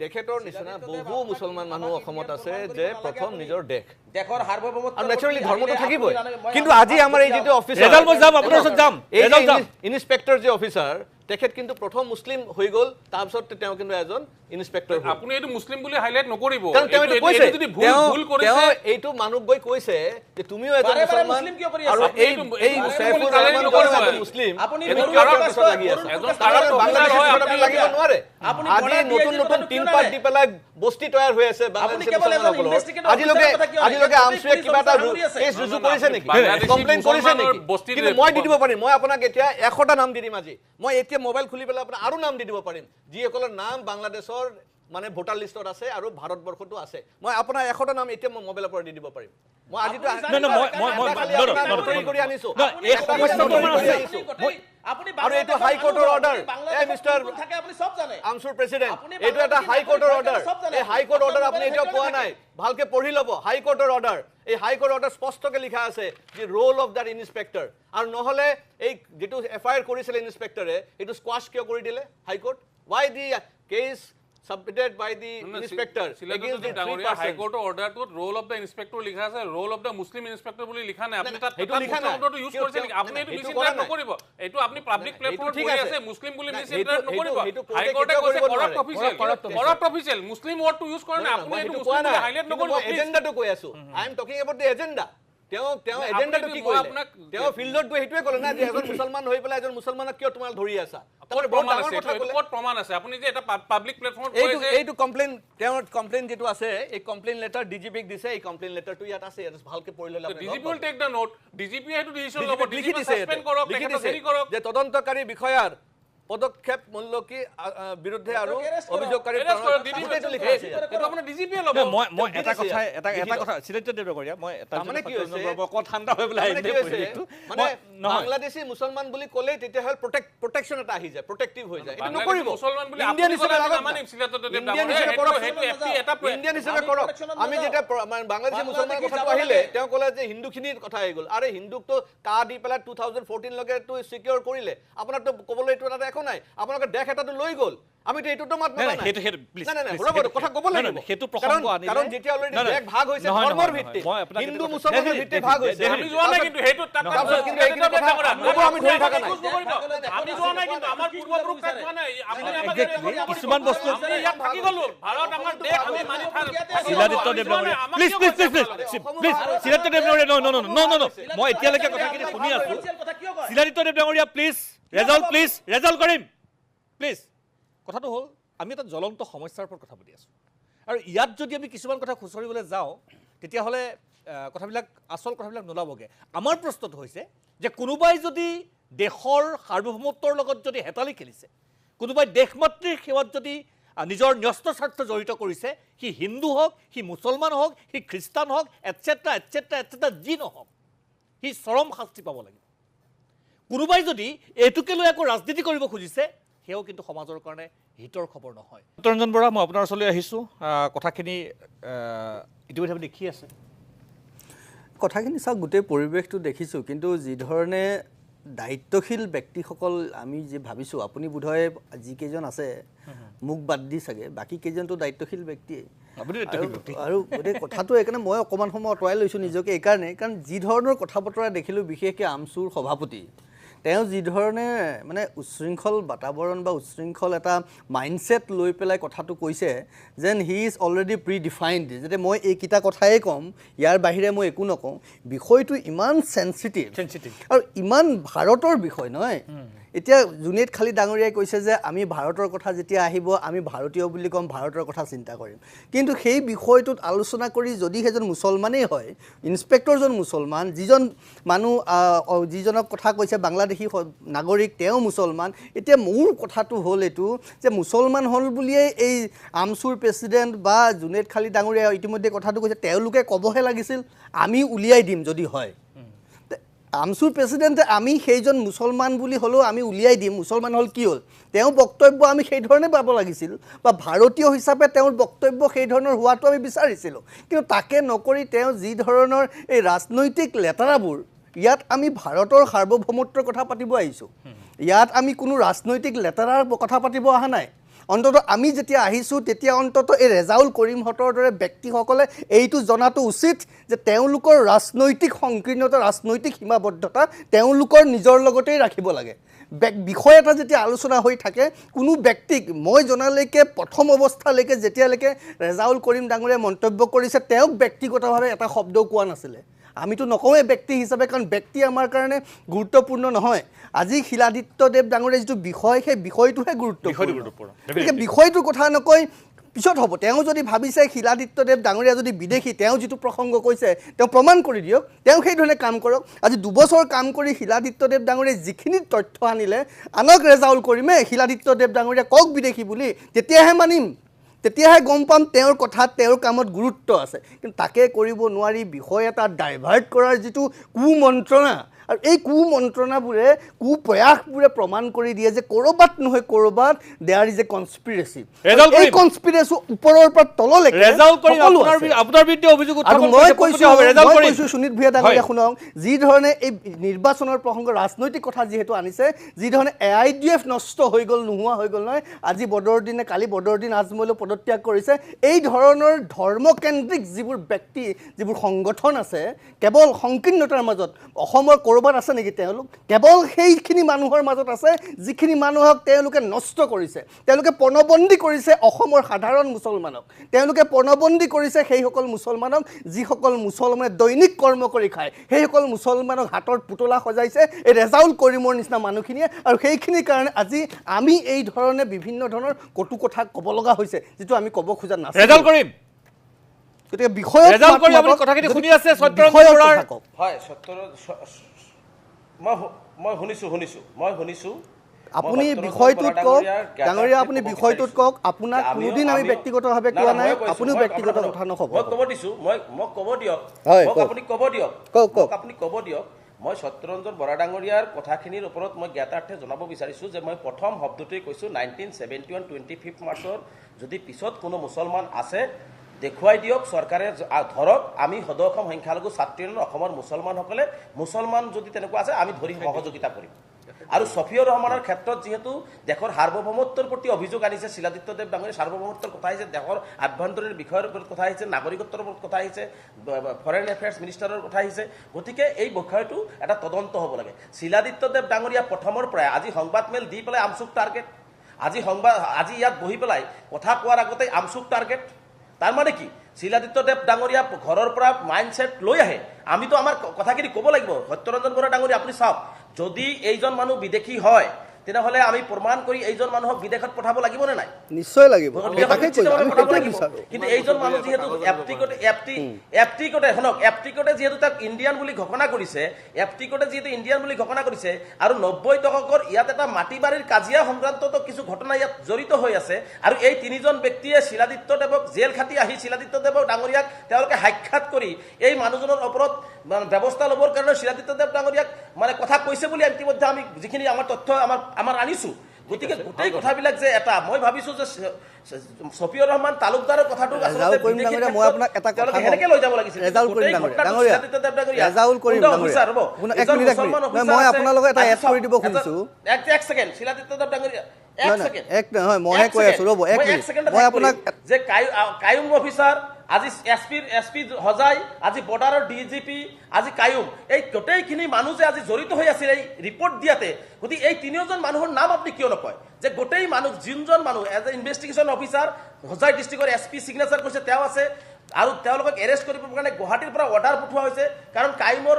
তেখেতৰ নিচিনা বহু মুছলমান মানুহ অসমত আছে যে প্ৰথম নিজৰ দেশ দেশৰ সাৰ্বভৌমত্ব আৰু ন্যাচুৰালি ধৰ্মটো থাকিবই কিন্তু আজি আমাৰ এই যেটো অফিচাৰ ৰেজাল্ট মই যাম আপোনাৰ ওচৰত যাম ৰেজাল্ট যাম ইনস্পেক্টৰ যে অফিচাৰ তেখেত কিন্তু প্ৰথম মুছলিম হৈ গ'ল তাৰপিছত তেওঁ কিন্তু এজন ইনস্পেক্টৰ হ'ল আপুনি এইটো মুছলিম বুলি হাইলাইট নকৰিব কাৰণ তেওঁ এইটো কৈছে যদি ভুল কৰিছে এইটো মানুহ গৈ কৈছে যে তুমিও এজন মুছলমান মুছলিম কিয় কৰি আৰু আছে এই সাইফুৰ ৰহমান কৈছে মুছলিম আপুনি এইটো কাৰণ পিছত লাগি আছে এজন কাৰাৰ বাংলাদেশ হয় আপুনি লাগিব নোৱাৰে আপুনি আজি বৰ্ডাৰ নতুন DIG নতুন তিন পাত দি পেলাই বস্তি তৈয়াৰ হৈ আছে আপুনি বাংলাদেশৰ কেৱল এজন মুছলমানসকলৰ investigator আজিলৈকে officer কথা কিয় আজিলৈকে নাই? আমছুৱে কিবা এটা কেছ ৰুজু কৰিছে নেকি বাংলাদেশী কমপ্লেইন কৰিছে মুছলমানৰ নেকি বস্তি কিন্তু মই দি দিব পাৰিম মই আপোনাক এতিয়া 100টা নাম দি দিম আজি মই এতিয়া মোবাইল খুলি পেলাই আপোনাক আৰু নাম দি দিব পাৰিম যিসকলৰ নাম বাংলাদেশৰ মানে ভোটাৰ লিষ্টত আছে আৰু ভাৰতবৰ্ষতো আছে মই আপোনাৰ 100টা নাম এতিয়া মই মোবাইলৰ পৰা দি দিব পাৰিম মই আজিতো মই কৰি আনিছো এই সমস্যাটো আমাৰ আছে আপুনি আৰু এইটো হাই কোৰ্টৰ অৰ্ডাৰ এই মিস্টাৰ থাকে আপুনি সব জানে আমছুৰ প্ৰেসিডেন্ট এইটো এটা হাই কোৰ্টৰ অৰ্ডাৰ এই হাই কোৰ্ট অৰ্ডাৰ আপুনি এতিয়াও পোৱা নাই ভালকে পঢ়ি ল'ব হাই কোৰ্টৰ অৰ্ডাৰ এই হাই কোৰ্ট অৰ্ডাৰ স্পষ্টকৈ লিখা আছে যে ৰোল অফ দ্যাট ইনস্পেক্টৰ আৰু নহলে এই যেটো এফআইআৰ কৰিছিল ইনস্পেক্টৰে এইটো স্কোৱাশ কিয় কৰি দিলে হাই court why the case submitted by the inspector against the three persons হাই কোৰ্টৰ অৰ্ডাৰটোত ৰোল অফ দা ইনস্পেক্টৰ লিখা আছে roll of the Muslim inspector বুলি লিখা নাই আপুনি তাত সেইটো লিখা নাই অৰ্ডাৰটো ইউজ কৰিছে নেকি আপুনি এইটো সেইটো মিছইন্টাৰপ্ৰেট কৰা নাই। নকৰিব এইটো আপুনি পাব্লিক প্লেটফৰ্মত ঠিক বহি আছে। আছে মুছলিম বুলি নাই, মিছইন্টাৰপ্ৰেট সেইটো- নকৰিব সেইটো হাই কোৰ্টে কোৰ্টে কেতিয়াও কৈছে কৰিব কৰাপ্ট নোৱাৰে। অফিচিয়েল কৰাপ্ট অফিচিয়েল মুছলিম ৱৰ্ডটো ইউজ কৰা নাই আপুনি এইটো কোৱা মুছলিম নাই বুলি হাইলাইট কিন্তু নকৰিব মই please। এজেন্ডাটো কৈ আছো I am talking about the agenda তেওঁ আপুনি এজেন্ডাটো কি কৰিলে আপোনাক তেওঁ ফিল্ডত গৈ হেতুৱে ক'লে না যে এজন মুছলমান হৈ পেলাই এজন মুছলমানক কিয় তোমাল ধৰি আছা ক'ত প্ৰমাণ আছে এইটো ক'ত প্ৰমাণ আছে আপুনি যে এটা পাব্লিক প্লেটফৰ্মত কৈছে এইটো কমপ্লেইন তেওঁৰ কমপ্লেইন যেটো আছে এই কমপ্লেইন লেটাৰ ডিজিপিক দিছে এই কমপ্লেইন লেটাৰটো ইয়াত আছে ইয়াত ভালকে পঢ়ি ল'লে আপুনি DGP will tech da note DGP হেতু ডিসিশন ল'ব লিখি ডিজিপি দিছে সাসপেন্ড কৰক লিখি তেখেতক দিছে হেৰি কৰক যে তদন্তকাৰী বিষয়াৰ পদক্ষেপ মূল্যকি বিৰুদ্ধে আৰু অভিযোগকাৰী এৰেষ্ট কৰক গোটেইটো লিখা আছে ইয়াত। এইটো আপোনাৰ ডিজিপিয়ে ল'ব মই এটা দিছে কথা ইয়াত। এটা কথা চিলেক্টেড দেৱৰীয়া মই এটা তাৰমানে কি হৈছে? অকণ ঠাণ্ডা হৈ পেলাই মানে কি হৈছে? মানে নহয় বাংলাদেশী মুছলমান বুলি ক'লে তেতিয়াহ'লে প্ৰটেকশ্যন এটা আহি যায় প্ৰটেক্টিভ হৈ যায় এইটো বাংলাদেশী নকৰিব মুছলমান বুলি ইণ্ডিয়ান আপুনি হিচাপে ক'লে লাগক নামানিম চিলেক্টেড দেৱ ইণ্ডিয়ান ডাঙৰীয়া হিচাপে কৰক সেইটো এটা ইণ্ডিয়ান হিচাপে আমি কৰক protection আমি নাযাওঁ। যেতিয়া বাংলাদেশী মুছলমানৰ কথা আহিলে তেওঁ ক'লে যে হিন্দুখিনিৰ কথা আহি গ'ল আৰে হিন্দুকতো কা দি পেলাই 2014 লৈকেতো চিকিউৰ কৰিলে আপোনাৰতো ক'বলৈ এইটো এটা একো নাই আপোনালোকে দেশ এটাতো লৈ গ'ল আমিতো এইটোতো মাত নাই, মাতা নাই, নাই সেইটো please, নাই, নাই, please, ৰ'ব, সেইটো- কথা ক'ব নাই, লাগিব নাই, সেইটো প্ৰসংগ আনিলে- কাৰণ যেতিয়া অলৰেডি নাই, নাই, দেশ ভাগ হৈছে নহয়, ধৰ্মৰ নহয়, ভিত্তিত মই আপোনাক হিন্দু এইটো কথা- মুছলমানৰ দেৱজিৎ, ভিত্তিত ভাগ হৈছে দেৱজিৎ, আমি যোৱা নাই কিন্তু সেইটো তাত তাৰপিছত কিন্তু এইখিনি কথা আমি ধৰি থকা নাই। আমি যোৱা নাই কিন্তু আমাৰ পূৰ্বপুৰুষ তাত যোৱা নাই আপুনি আমাক Exactly, কিছুমান বস্তু আমি ইয়াত থাকি গ'লো ভাৰত আমাৰ দেশ আমি মানি Shiladitya Devanagariya please please please please Shiladitya Devanagariya ন মই এতিয়ালৈকে কথাখিনি শুনি আছো শিলাদিত্য দেৱনাগৰীয়া প্লিজ ৰেজাল্ট কৰিম প্লিজ কথাটো হ'ল আমি এটা জ্বলন্ত সমস্যাৰ ওপৰত কথা পাতি আছোঁ আৰু ইয়াত যদি আমি কিছুমান কথা খুচৰিবলৈ যাওঁ তেতিয়াহ'লে কথাবিলাক আচল কথাবিলাক নোলাবগৈ আমাৰ প্ৰশ্নটো হৈছে যে কোনোবাই যদি দেশৰ সাৰ্বভৌমত্বৰ লগত যদি হেতালি খেলিছে কোনোবাই দেশমাতৃৰ সেৱাত যদি নিজৰ ন্যস্ত স্বাৰ্থ জড়িত কৰিছে সি হিন্দু হওক সি মুছলমান হওক সি খ্ৰীষ্টান হওক এটচেট্ৰা এটচেট্ৰা এটচেট্ৰা যি নহওক সি চৰম শাস্তি পাব লাগিব কোনোবাই যদি এইটোকে লৈ আকৌ ৰাজনীতি কৰিব খুজিছে সেয়াও কিন্তু সমাজৰ কাৰণে হিতৰ খবৰ নহয় ৰঞ্জন বৰা মই আপোনাৰ ওচৰলৈ আহিছোঁ কথাখিনি ইতিমধ্যে আপুনি দেখি আছে কথাখিনি চাওক গোটেই পৰিৱেশটো দেখিছোঁ কিন্তু যিধৰণে দায়িত্বশীল ব্যক্তিসকল আমি যে ভাবিছোঁ আপুনি বোধহয় যিকেইজন আছে মোক বাদ দি চাগে বাকী কেইজনটো দায়িত্বশীল ব্যক্তিয়ে আৰু গোটেই কথাটো এইকাৰণে মই অকণমান সময় আঁতৰাই লৈছোঁ নিজকে এইকাৰণে কাৰণ যি ধৰণৰ কথা বতৰা দেখিলোঁ বিশেষকৈ আমছুৰ সভাপতি তেওঁ যি ধৰণে মানে উচ্ছৃংখল বাতাবৰণ বা উচ্ছৃংখল এটা মাইণ্ডছেট লৈ পেলাই কথাটো কৈছে যেন he is already pre defined যাতে মই এইকেইটা কথাই ক'ম ইয়াৰ বাহিৰে মই একো নকওঁ বিষয়টো ইমান চেঞ্চিটিভ আৰু ইমান ভাৰতৰ বিষয় নহয় এতিয়া জুনেদ খালি ডাঙৰীয়াই কৈছে যে আমি ভাৰতৰ কথা যেতিয়া আহিব আমি ভাৰতীয় বুলি ক'ম ভাৰতৰ কথা চিন্তা কৰিম কিন্তু সেই বিষয়টোত আলোচনা কৰি যদি সেইজন মুছলমানেই হয় ইনস্পেক্টৰজন মুছলমান যিজন মানুহ যিজনক কথা কৈছে বাংলাদেশী নাগৰিক তেওঁ মুছলমান এতিয়া মোৰ কথাটো হ'ল এইটো যে মুছলমান হ'ল বুলিয়েই এই আমছুৰ প্ৰেছিডেণ্ট বা জুনেদ খালি ডাঙৰীয়াই ইতিমধ্যে কথাটো কৈছে তেওঁলোকে ক'বহে লাগিছিল আমি উলিয়াই দিম যদি হয় আমচুৰ প্ৰেচিডেণ্টে আমি সেইজন মুছলমান বুলি হ'লেও আমি উলিয়াই দিম, মুছলমান হ'ল কি হ'ল, তেওঁৰ বক্তব্য আমি সেই ধৰণে পাব লাগিছিল বা ভাৰতীয় হিচাপে তেওঁৰ বক্তব্য সেই ধৰণৰ হোৱাটো আমি বিচাৰিছিলোঁ। কিন্তু তাকে নকৰি তেওঁ যি ধৰণৰ এই ৰাজনৈতিক লেতেৰাবোৰ, ইয়াত আমি ভাৰতৰ সাৰ্বভৌমত্বৰ কথা পাতিব আহিছোঁ, ইয়াত আমি কোনো ৰাজনৈতিক লেতেৰাৰ কথা পাতিব অহা নাই। অন্ততঃ আমি যেতিয়া আহিছোঁ তেতিয়া অন্ততঃ এই ৰেজাউল কৰিমহঁতৰ দৰে ব্যক্তিসকলে এইটো জনাটো উচিত যে তেওঁলোকৰ ৰাজনৈতিক সংকীৰ্ণতা, ৰাজনৈতিক সীমাবদ্ধতা তেওঁলোকৰ নিজৰ লগতেই ৰাখিব লাগে। বিষয় এটা যেতিয়া আলোচনা হৈ থাকে, কোনো ব্যক্তিক মই জনালৈকে প্ৰথম অৱস্থালৈকে যেতিয়ালৈকে ৰেজাউল কৰিম ডাঙৰীয়াই মন্তব্য কৰিছে, তেওঁক ব্যক্তিগতভাৱে এটা শব্দও কোৱা নাছিলে। আমিতো নকওঁৱে ব্যক্তি হিচাপে, কাৰণ ব্যক্তি আমাৰ কাৰণে গুৰুত্বপূৰ্ণ নহয়। আজি শিলাদিত্যদেৱ ডাঙৰীয়া যিটো বিষয়, সেই বিষয়টোহে গুৰুত্বপূৰ্ণ। গতিকে বিষয়টোৰ কথা নকৈ পিছত হ'ব। তেওঁ যদি ভাবিছে শিলাদিত্যদেৱ ডাঙৰীয়া যদি বিদেশী, তেওঁ যিটো প্ৰসংগ কৈছে তেওঁ প্ৰমাণ কৰি দিয়ক, তেওঁ সেইধৰণে কাম কৰক। আজি 2 বছৰ কাম কৰি শিলাদিত্যদেৱ ডাঙৰীয়াই যিখিনি তথ্য আনিলে, আনক ৰেজাউল কৰিমে শিলাদিত্যদেৱ ডাঙৰীয়া কওক বিদেশী বুলি, তেতিয়াহে মানিম, তেতিয়াহে গম পাম তেওঁৰ কথাত, তেওঁৰ কামত গুৰুত্ব আছে। কিন্তু তাকে কৰিব নোৱাৰি বিষয় এটা ডাইভাৰ্ট কৰাৰ যিটো কুমন্ত্ৰণা, আৰু এই কুমন্ত্ৰণাবোৰে, কুপ্ৰয়াসবোৰে প্ৰমাণ কৰি দিয়ে যে ক'ৰবাত নহয় ক'ৰবাত দেয়াৰ ইজ এ কনস্পিৰেচি। এই কনস্পিৰেচি ওপৰৰ পৰা তললৈকে মই কৈছোঁ সুনীত ভূঞা ডাঙৰীয়া শুনক, যি ধৰণে এই নিৰ্বাচনৰ প্ৰসংগ ৰাজনৈতিক কথা যিহেতু আনিছে, যি ধৰণে AIDF নষ্ট হৈ গ'ল, নোহোৱা হৈ গ'ল নহয়, আজি বদৰুদ্দিনে, কালি বদৰুদ্দিন আজমলেও পদত্যাগ কৰিছে, এই ধৰণৰ ধৰ্মকেন্দ্ৰিক যিবোৰ ব্যক্তি, যিবোৰ সংগঠন আছে কেৱল সংকীৰ্ণতাৰ মাজত, অসমৰ ক'ৰবাত আছে নেকি তেওঁলোক? কেৱল সেইখিনি মানুহৰ মাজত আছে যিখিনি মানুহক তেওঁলোকে নষ্ট কৰিছে। তেওঁলোকে পণবন্দী কৰিছে অসমৰ সাধাৰণ মুছলমানক, তেওঁলোকে পণবন্দী কৰিছে সেইসকল মুছলমানক যিসকল মুছলমানে দৈনিক কৰ্ম কৰি খায়, সেইসকল মুছলমানক হাতৰ পুতলা সজাইছে এই ৰেজাউল কৰিমৰ নিচিনা মানুহখিনিয়ে। আৰু সেইখিনিৰ কাৰণে আজি আমি এই ধৰণে বিভিন্ন ধৰণৰ কটু কথা ক'ব লগা হৈছে, যিটো আমি ক'ব খোজা নাছিলোঁ। ৰেজাউল কৰিম, গতিকে বিষয়ত কথাখিনি শুনি আছে মই শুনিছোঁ। আপুনি বিষয়টোত কওক ডাঙৰীয়া, আপুনি বিষয়টোত কওক। আপোনাক কোনোদিন আমি ব্যক্তিগতভাৱে কোৱা নাই, আপুনিও ব্যক্তিগত কথা নক'ব। মই ক'ব দিছোঁ, মোক ক'ব দিয়ক, আপুনি ক'ব দিয়ক, আপুনি ক'ব দিয়ক। মই সত্যৰঞ্জন বৰা ডাঙৰীয়াৰ কথাখিনিৰ ওপৰত মই জ্ঞাতাৰ্থে জনাব বিচাৰিছোঁ যে মই প্ৰথম শব্দটোৱে কৈছোঁ 1971 25 মাৰ্চৰ যদি পিছত কোনো মুছলমান আছে দেখুৱাই দিয়ক, চৰকাৰে ধৰক, আমি সদৌ অসম সংখ্যালঘু ছাত্ৰী অসমৰ মুছলমানসকলে, মুছলমান যদি তেনেকুৱা আছে আমি ধৰি সহযোগিতা কৰিম। আৰু ছফিউৰ ৰহমানৰ ক্ষেত্ৰত যিহেতু দেশৰ সাৰ্বভৌমত্বৰ প্ৰতি অভিযোগ আনিছে, শিলাদিত্যদেৱ ডাঙৰীয়া সাৰ্বভৌমত্বৰ কথা আহিছে, দেশৰ আভ্যন্তৰীণ বিষয়ৰ ওপৰত কথা আহিছে, নাগৰিকত্বৰ ওপৰত কথা আহিছে, ফৰেইন এফেয়াৰ্ছ মিনিষ্টাৰৰ কথা আহিছে। গতিকে এই বিষয়টো এটা তদন্ত হ'ব লাগে। শিলাদিত্যদেৱ ডাঙৰীয়া প্ৰথমৰ পৰাই আজি সংবাদমেল দি পেলাই আমচুক টাৰ্গেট, আজি ইয়াত বহি পেলাই কথা কোৱাৰ আগতে আমচুক টাৰ্গেট। তাৰ মানে কি? শিলাদিত্যদেৱ ডাঙৰীয়া ঘৰৰ পৰা মাইণ্ডছেট লৈ আহে। আমিতো আমাৰ কথাখিনি ক'ব লাগিব। সত্যৰঞ্জন বৰা ডাঙৰীয়া আপুনি চাওক, যদি এইজন মানুহ বিদেশী হয় তেনেহ'লে আমি প্ৰমাণ কৰি এইজন মানুহক বিদেশত পঠাব লাগিবনে নাই? নিশ্চয় লাগিব। কিন্তু এইজন মানুহ যিহেতু এপটিকটে যিহেতু তাক ইণ্ডিয়ান বুলি ঘোষণা কৰিছে, আৰু 90 দশকৰ ইয়াত এটা মাটি বাৰীৰ কাজিয়া সংক্ৰান্ততো কিছু ঘটনা ইয়াত জড়িত হৈ আছে। আৰু এই 3জন ব্যক্তিয়ে শিলাদিত্যদেৱক জেল খাটি আহি শিলাদিত্যদেৱ ডাঙৰীয়াক তেওঁলোকে সাক্ষাৎ কৰি এই মানুহজনৰ ওপৰত ব্যৱস্থা ল'বৰ কাৰণে শিলাদিত্যদেৱ ডাঙৰীয়াক মানে কথা কৈছে বুলি ইতিমধ্যে আমি যিখিনি আমাৰ তথ্য আমাৰ আনিছোঁ। গতিকে গোটেই কথাবিলাক যে এটা, মই ভাবিছোঁ যে ছফিউৰ ৰহমান তালুকদাৰৰ কথাটো মই আপোনাক এটা কথা সেনেকে লৈ যাব লাগিছিল। মই আপোনালোকক এটা এড কৰি দিব খুজিছোঁ। এক ছেকেণ্ড, শিলাদিত্যদেৱ ডাঙৰীয়া মইহে কৈ আছোঁ, ৰ'ব এক মিনিট। মই আপোনাক যে কায়ুম অফিচাৰ, আজি এছপি হজাই, আজি বৰ্ডাৰৰ DGP, আজি কায়ুম, এই গোটেইখিনি মানুহ যে আজি জড়িত হৈ আছিল এই ৰিপৰ্ট দিয়াতে, গতিকে এই 3জন মানুহৰ নাম আপুনি কিয় নকয়? যে গোটেই মানুহ, যোনজন মানুহ as a investigation officer Hojai ডিষ্ট্ৰিক্টৰ SP চিগনেচাৰ কৰিছে তেওঁ আছে, আৰু তেওঁলোকক এৰেষ্ট কৰিবৰ কাৰণে গুৱাহাটীৰ পৰা অৰ্ডাৰ পঠোৱা হৈছে। কাৰণ কায়ুমৰ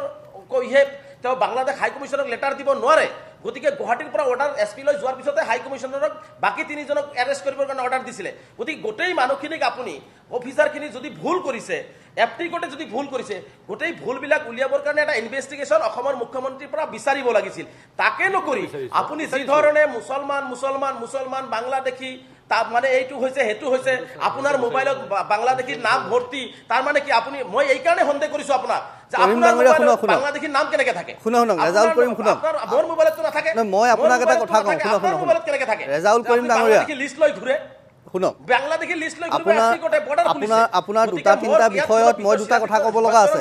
তেওঁ বাংলাদেশ হাই কমিশ্যনক লেটাৰ দিব নোৱাৰে। গতিকে গুৱাহাটীৰ পৰা অৰ্ডাৰ SP লৈ যোৱাৰ পিছতে হাই কমিশ্যনাৰক বাকী 3জনক এৰেষ্ট কৰিবৰ কাৰণে অৰ্ডাৰ দিছিলে। গতিকে গোটেই মানুহখিনিক আপুনি অফিচাৰখিনি যদি ভুল কৰিছে, এপটিকটে যদি ভুল কৰিছে, গোটেই ভুলবিলাক উলিয়াবৰ কাৰণে এটা ইনভেষ্টিগেশ্যন অসমৰ মুখ্যমন্ত্ৰীৰ পৰা বিচাৰিব লাগিছিল। তাকে নকৰি আপুনি যি ধৰণে মুছলমান বাংলাদেশী তাৰ মানে এইটো হৈছে হেতু হৈছে আপোনাৰ মোবাইলত বাংলাদেশীৰ নাম ভৰ্তি তাৰ মানে কি আপুনি মই এই কাৰণে সন্দেহ কৰিছো আপোনাক যে আপোনাৰ মোবাইলত বাংলাদেশীৰ নাম কেনেকৈ থাকে শুনক ৰেজাউল কৰিম শুনক মোৰ মোবাইলতটো নাথাকে মই আপোনাক এটা কথা কওঁ শুনক মোবাইলত কেনেকৈ থাকে ৰেজাউল কৰিম ডাঙৰীয়া লিষ্ট লৈ ঘূৰে শুনক বাংলাদেশী লিষ্ট লৈ ঘূৰে এফ্ৰিকতে বৰ্ডাৰ পুলিচে আপোনাৰ দুটা তিনিটা বিষয়ত মই দুটা কথা ক'ব লগা আছে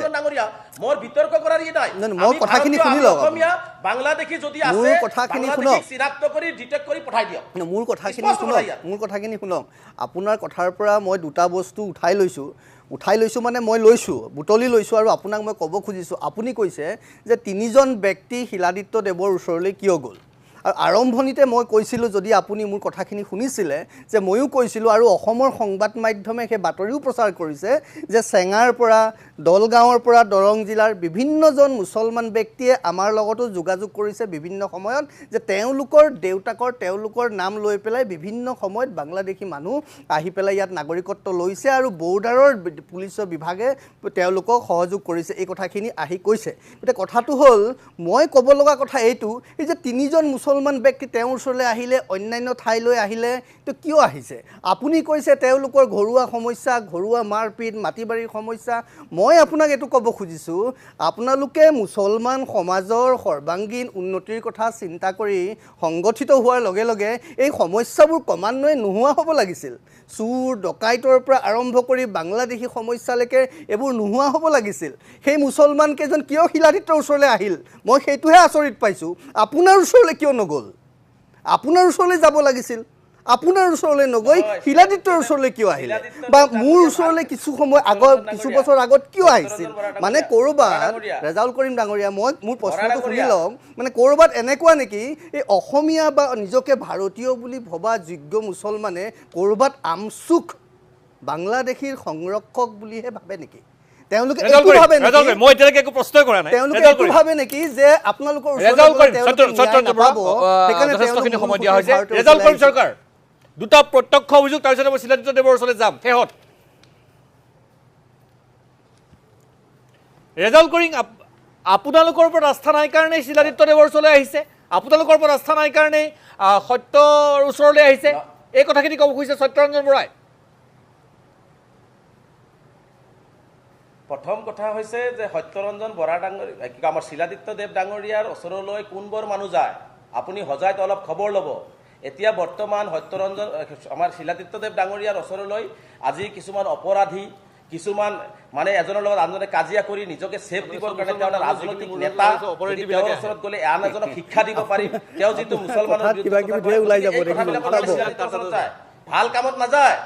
মোৰ বিতৰ্ক কৰাৰ ই নাই মই কথাখিনি শুনি লওক অসমীয়া বাংলাদেশী যদি আছে মোৰ কথাখিনি শুনক চিনাক্ত কৰি ডিটেক্ট কৰি পঠাই দিয়ক মোৰ কথাখিনি শুনক আপোনাৰ কথাৰ পৰা মই দুটা বস্তু উঠাই লৈছোঁ মানে মই বুটলি লৈছোঁ আৰু আপোনাক মই ক'ব খুজিছোঁ আপুনি কৈছে যে 3জন ব্যক্তি শিলাদিত্য দেৱৰ ওচৰলৈ কিয় গ'ল আৰু আৰম্ভণিতে মই কৈছিলোঁ যদি আপুনি মোৰ কথাখিনি শুনিছিলে যে ময়ো কৈছিলোঁ আৰু অসমৰ সংবাদ মাধ্যমে সেই বাতৰিও প্ৰচাৰ কৰিছে যে চেঙাৰ পৰা দলগাঁৱৰ পৰা দৰং জিলাৰ বিভিন্নজন মুছলমান ব্যক্তিয়ে আমাৰ লগতো যোগাযোগ কৰিছে বিভিন্ন সময়ত যে তেওঁলোকৰ দেউতাকৰ তেওঁলোকৰ নাম লৈ পেলাই বিভিন্ন সময়ত বাংলাদেশী মানুহ আহি পেলাই ইয়াত নাগৰিকত্ব লৈছে আৰু বৰ্ডাৰৰ পুলিচৰ বিভাগে তেওঁলোকক সহযোগ কৰিছে এই কথাখিনি আহি কৈছে গতিকে কথাটো হ'ল মই ক'ব লগা কথা এইটো এই যে 3জন মুছলমান ব্যক্তি তেওঁৰ ওচৰলৈ আহিলে অন্যান্য ঠাইলৈ আহিলে তো কিয় আহিছে আপুনি কৈছে তেওঁলোকৰ ঘৰুৱা সমস্যা ঘৰুৱা মাৰপিট মাটিবাৰীৰ সমস্যা মই আপোনাক এইটো ক'ব খুজিছোঁ আপোনালোকে মুছলমান সমাজৰ সৰ্বাংগীন উন্নতিৰ কথা চিন্তা কৰি সংগঠিত হোৱাৰ লগে লগে এই সমস্যাবোৰ ক্ৰমান্বয়ে নোহোৱা হ'ব লাগিছিল চুৰ ডকাইতৰ পৰা আৰম্ভ কৰি বাংলাদেশী সমস্যালৈকে এইবোৰ নোহোৱা হ'ব লাগিছিল সেই মুছলমান কেইজন কিয় শিলাদিত্যৰ ওচৰলৈ আহিল মই সেইটোহে আচৰিত পাইছোঁ আপোনাৰ ওচৰলৈ কিয় নগ'ল আপোনাৰ ওচৰলৈ যাব লাগিছিল আপোনাৰ ওচৰলৈ নগৈ শিলাদিত্যৰ ওচৰলৈ কিয় আহিল বা মোৰ ওচৰলৈ কিছু বছৰ আগত কিয় আহিছিল মানে ক'ৰবাত ৰেজাউল কৰিম ডাঙৰীয়া মই মোৰ প্ৰশ্নটো শুনি লওক মানে ক'ৰবাত এনেকুৱা নেকি এই অসমীয়া বা নিজকে ভাৰতীয় বুলি ভবা যোগ্য মুছলমানে ক'ৰবাত আমচুক বাংলাদেশীৰ সংৰক্ষক বুলিহে ভাবে নেকি তেওঁলোকে একো ভাবে নেকি মই এতিয়ালৈকে একো প্ৰশ্নই কৰা নাই তেওঁলোকে একো ভাবে নেকি যে আপোনালোকৰ যথেষ্টখিনি সময় দিয়া হৈছে ৰেজাউল কৰিম চৰকাৰ দুটা প্ৰত্যক্ষ অভিযোগ তাৰপিছতে মই শিলাদিত্য দেৱৰ ওচৰলৈ যাম শেহত ৰেজাউল কৰিম আপোনালোকৰ ওপৰত আস্থা নাই কাৰণে শিলাদিত্য দেৱৰ ওচৰলৈ আহিছে আপোনালোকৰ ওপৰত আস্থা নাই কাৰণে সত্যৰ ওচৰলৈ আহিছে এই কথাখিনি ক'ব খুজিছে সত্যৰঞ্জন বৰাই প্ৰথম কথা হৈছে যে সত্যৰঞ্জন বৰা ডাঙৰীয়া কি আমাৰ শিলাদিত্য দেৱ ডাঙৰীয়াৰ ওচৰলৈ কোনবোৰ মানুহ যায় আপুনি সজাইত অলপ খবৰ ল'ব এতিয়া বৰ্তমান সত্যৰঞ্জন আমাৰ শিলাদিত্য দেৱ ডাঙৰীয়াৰ ওচৰলৈ আজি কিছুমান অপৰাধী কিছুমান মানে এজনৰ লগত আনজনে কাজিয়া কৰি নিজকে ছেফ দিবৰ কাৰণে তেওঁ এটা ৰাজনৈতিক নেতা তেওঁৰ ওচৰত গ'লে আন এজনক শিক্ষা দিব পাৰিম তেওঁ যিটো মুছলমানৰ ভাল কামত নাযায়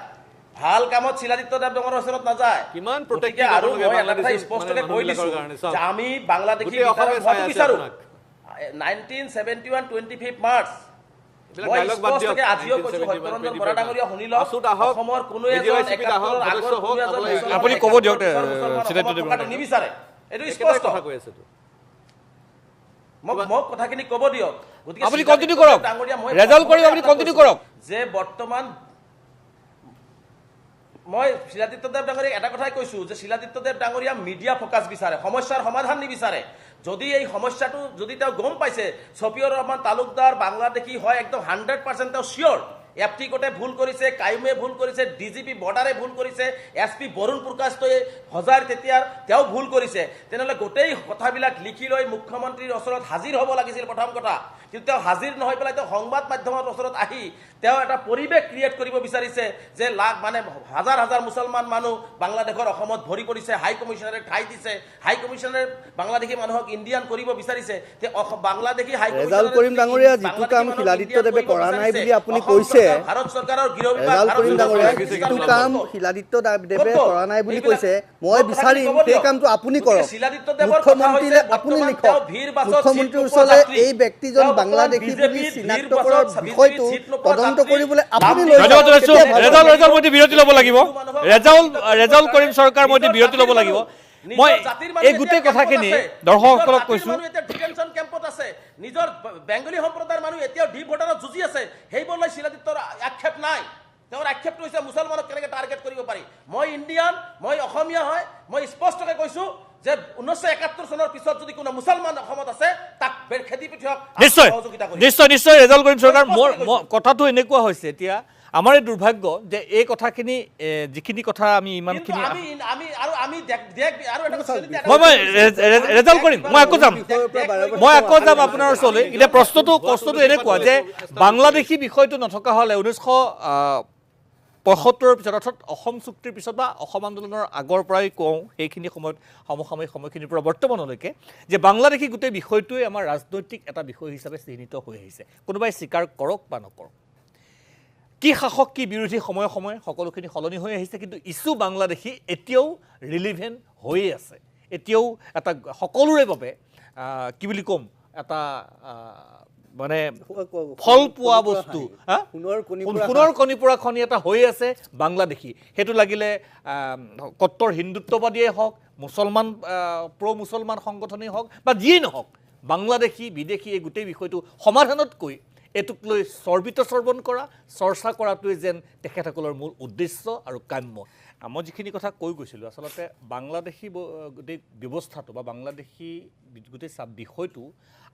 ভাল কামত শিলাদিত্য দেৱ ডাঙৰীয়াৰ ওচৰত নাযায় কিমান গতিকে আৰু মই এটা কথা স্পষ্টকৈ কৈ দিছোঁ যে আমি বাংলাদেশী বিচাৰোঁ 1971 25 মাৰ্চ আপুনি ক'ব দিয়ক নিবিচাৰে এইটো স্পষ্ট মোক কথাখিনি ক'ব দিয়ক আপুনি কণ্টিনিউ কৰক ৰেজাউল কৰি আপুনি কণ্টিনিউ কৰক যে বৰ্তমান মই শিলাদিত্য দেৱ ডাঙৰীয়াক এটা কথাই কৈছোঁ যে শিলাদিত্য দেৱ ডাঙৰীয়া মিডিয়া ফ'কাছ বিচাৰে সমস্যাৰ সমাধান নিবিচাৰে যদি এই সমস্যাটো যদি তেওঁ গম পাইছে ছফিউৰ ৰহমান তালুকদাৰ বাংলাদেশী হয় একদম 100% তেওঁ চিয়'ৰ এফটি কোৰ্টে ভুল কৰিছে কাইমে ভুল কৰিছে ডিজিপি বৰ্ডাৰে ভুল কৰিছে এছপি বৰুণ প্ৰকাশে হজাৰ তেতিয়াৰ তেওঁ ভুল কৰিছে তেনেহ'লে গোটেই কথাবিলাক লিখি লৈ মুখ্যমন্ত্ৰীৰ ওচৰত হাজিৰ হ'ব লাগিছিল প্ৰথম কথা কিন্তু তেওঁ হাজিৰ নহয় পেলাই তেওঁ সংবাদ মাধ্যমৰ ওচৰত আহি তেওঁ এটা পৰিৱেশ ক্ৰিয়েট কৰিব বিচাৰিছে যে মানে হাজাৰ হাজাৰ মুছলমান মানুহ বাংলাদেশৰ অসমত ভৰি পৰিছে হাই কমিশ্যনাৰে ঠাই দিছে হাই কমিশ্যনাৰে বাংলাদেশী মানুহক ইণ্ডিয়ান কৰিব বিচাৰিছে তে বাংলাদেশী হাই ৰেজাউল কৰিম ডাঙৰীয়া যিটো কাম শিলাদিত্য দেৱে কৰা নাই বুলি আপুনি কৈছে ভাৰত চৰকাৰৰ গৃহ ৰেজাউল কৰিম ডাঙৰীয়া যিটো কাম শিলাদিত্য দেৱে কৰা নাই বুলি কৈছে মই বিচাৰিম সেই কামটো আপুনি কৰক মুখ্যমন্ত্ৰীলে আপুনি লিখক মুখ্যমন্ত্ৰীৰ ওচৰলৈ এই ব্যক্তিজন বাংলাদেশী বুলি চিনাক্ত কৰাৰ বিষয়টো তদন্ত কৰিবলৈ আপুনি ৰেজাউল বিৰতি ল'ব লাগিব ৰেজাউল কৰিম চৰকাৰ মই বিৰতি ল'ব লাগিব মই এই গোটেই কথাখিনি দৰ্শকসকলক কৈছোঁ ডিটেনশ্যন কেম্পত আছে নিজৰ বেংগলী সম্প্ৰদায়ৰ মানুহ এতিয়াও ডি ভোটাৰত যুঁজি আছে সেইবোৰলৈ শিলাদিত্যৰ আক্ষেপ নাই তেওঁৰ আক্ষেপটো হৈছে মুছলমানক কেনেকৈ টাৰ্গেট কৰিব পাৰি মই ইণ্ডিয়ান মই অসমীয়া হয় মই স্পষ্টকৈ কৈছোঁ যে 1971 চনৰ পিছত যদি কোনো মুছলমান অসমত আছে তাক খেদি পঠিয়াওক নিশ্চয় ৰেজাউল কৰিম চৰকাৰ মোৰ কথাটো এনেকুৱা হৈছে এতিয়া আমাৰ এই দুৰ্ভাগ্য যে এই কথাখিনি যিখিনি কথা আমি ইমানখিনি মই ৰেজাল্ট কৰিম, মই আকৌ যাম আপোনাৰ ওচৰলৈ। এতিয়া প্ৰশ্নটো এনেকুৱা যে বাংলাদেশী বিষয়টো নথকা হ'লে 1975 পিছত অৰ্থাৎ অসম চুক্তিৰ পিছত বা অসম আন্দোলনৰ আগৰ পৰাই কওঁ সেইখিনি সময়ত সমসাময়িক সময়খিনিৰ পৰা বৰ্তমানলৈকে যে বাংলাদেশী গোটেই বিষয়টোৱে আমাৰ ৰাজনৈতিক এটা বিষয় হিচাপে চিহ্নিত হৈ আহিছে, কোনোবাই স্বীকাৰ কৰক বা নকৰক। কি শাসক কি বিৰোধী সময়ে সময়ে সকলোখিনি সলনি হৈ আহিছে, কিন্তু ইছ্যু বাংলাদেশী এতিয়াও ৰিলিভেণ্ট হৈয়ে আছে, এতিয়াও এটা সকলোৰে বাবে কি বুলি ক'ম এটা মানে ফল পোৱা বস্তু, সোণৰ কণিপুৰা খনি এটা হৈ আছে বাংলাদেশী। সেইটো লাগিলে কট্টৰ হিন্দুত্ববাদীয়ে হওক, মুছলমান মুছলমান সংগঠনেই হওক বা যিয়েই নহওক, বাংলাদেশী বিদেশী এই গোটেই বিষয়টো সমাধানতকৈ এইটোক লৈ চৰ্বণ কৰা, চৰ্চা কৰাটোৱে যেন তেখেতসকলৰ মূল উদ্দেশ্য আৰু কাম্য। মই যিখিনি কথা কৈ গৈছিলোঁ আচলতে বাংলাদেশী গোটেই ব্যৱস্থাটো বা বাংলাদেশী গোটেই বিষয়টো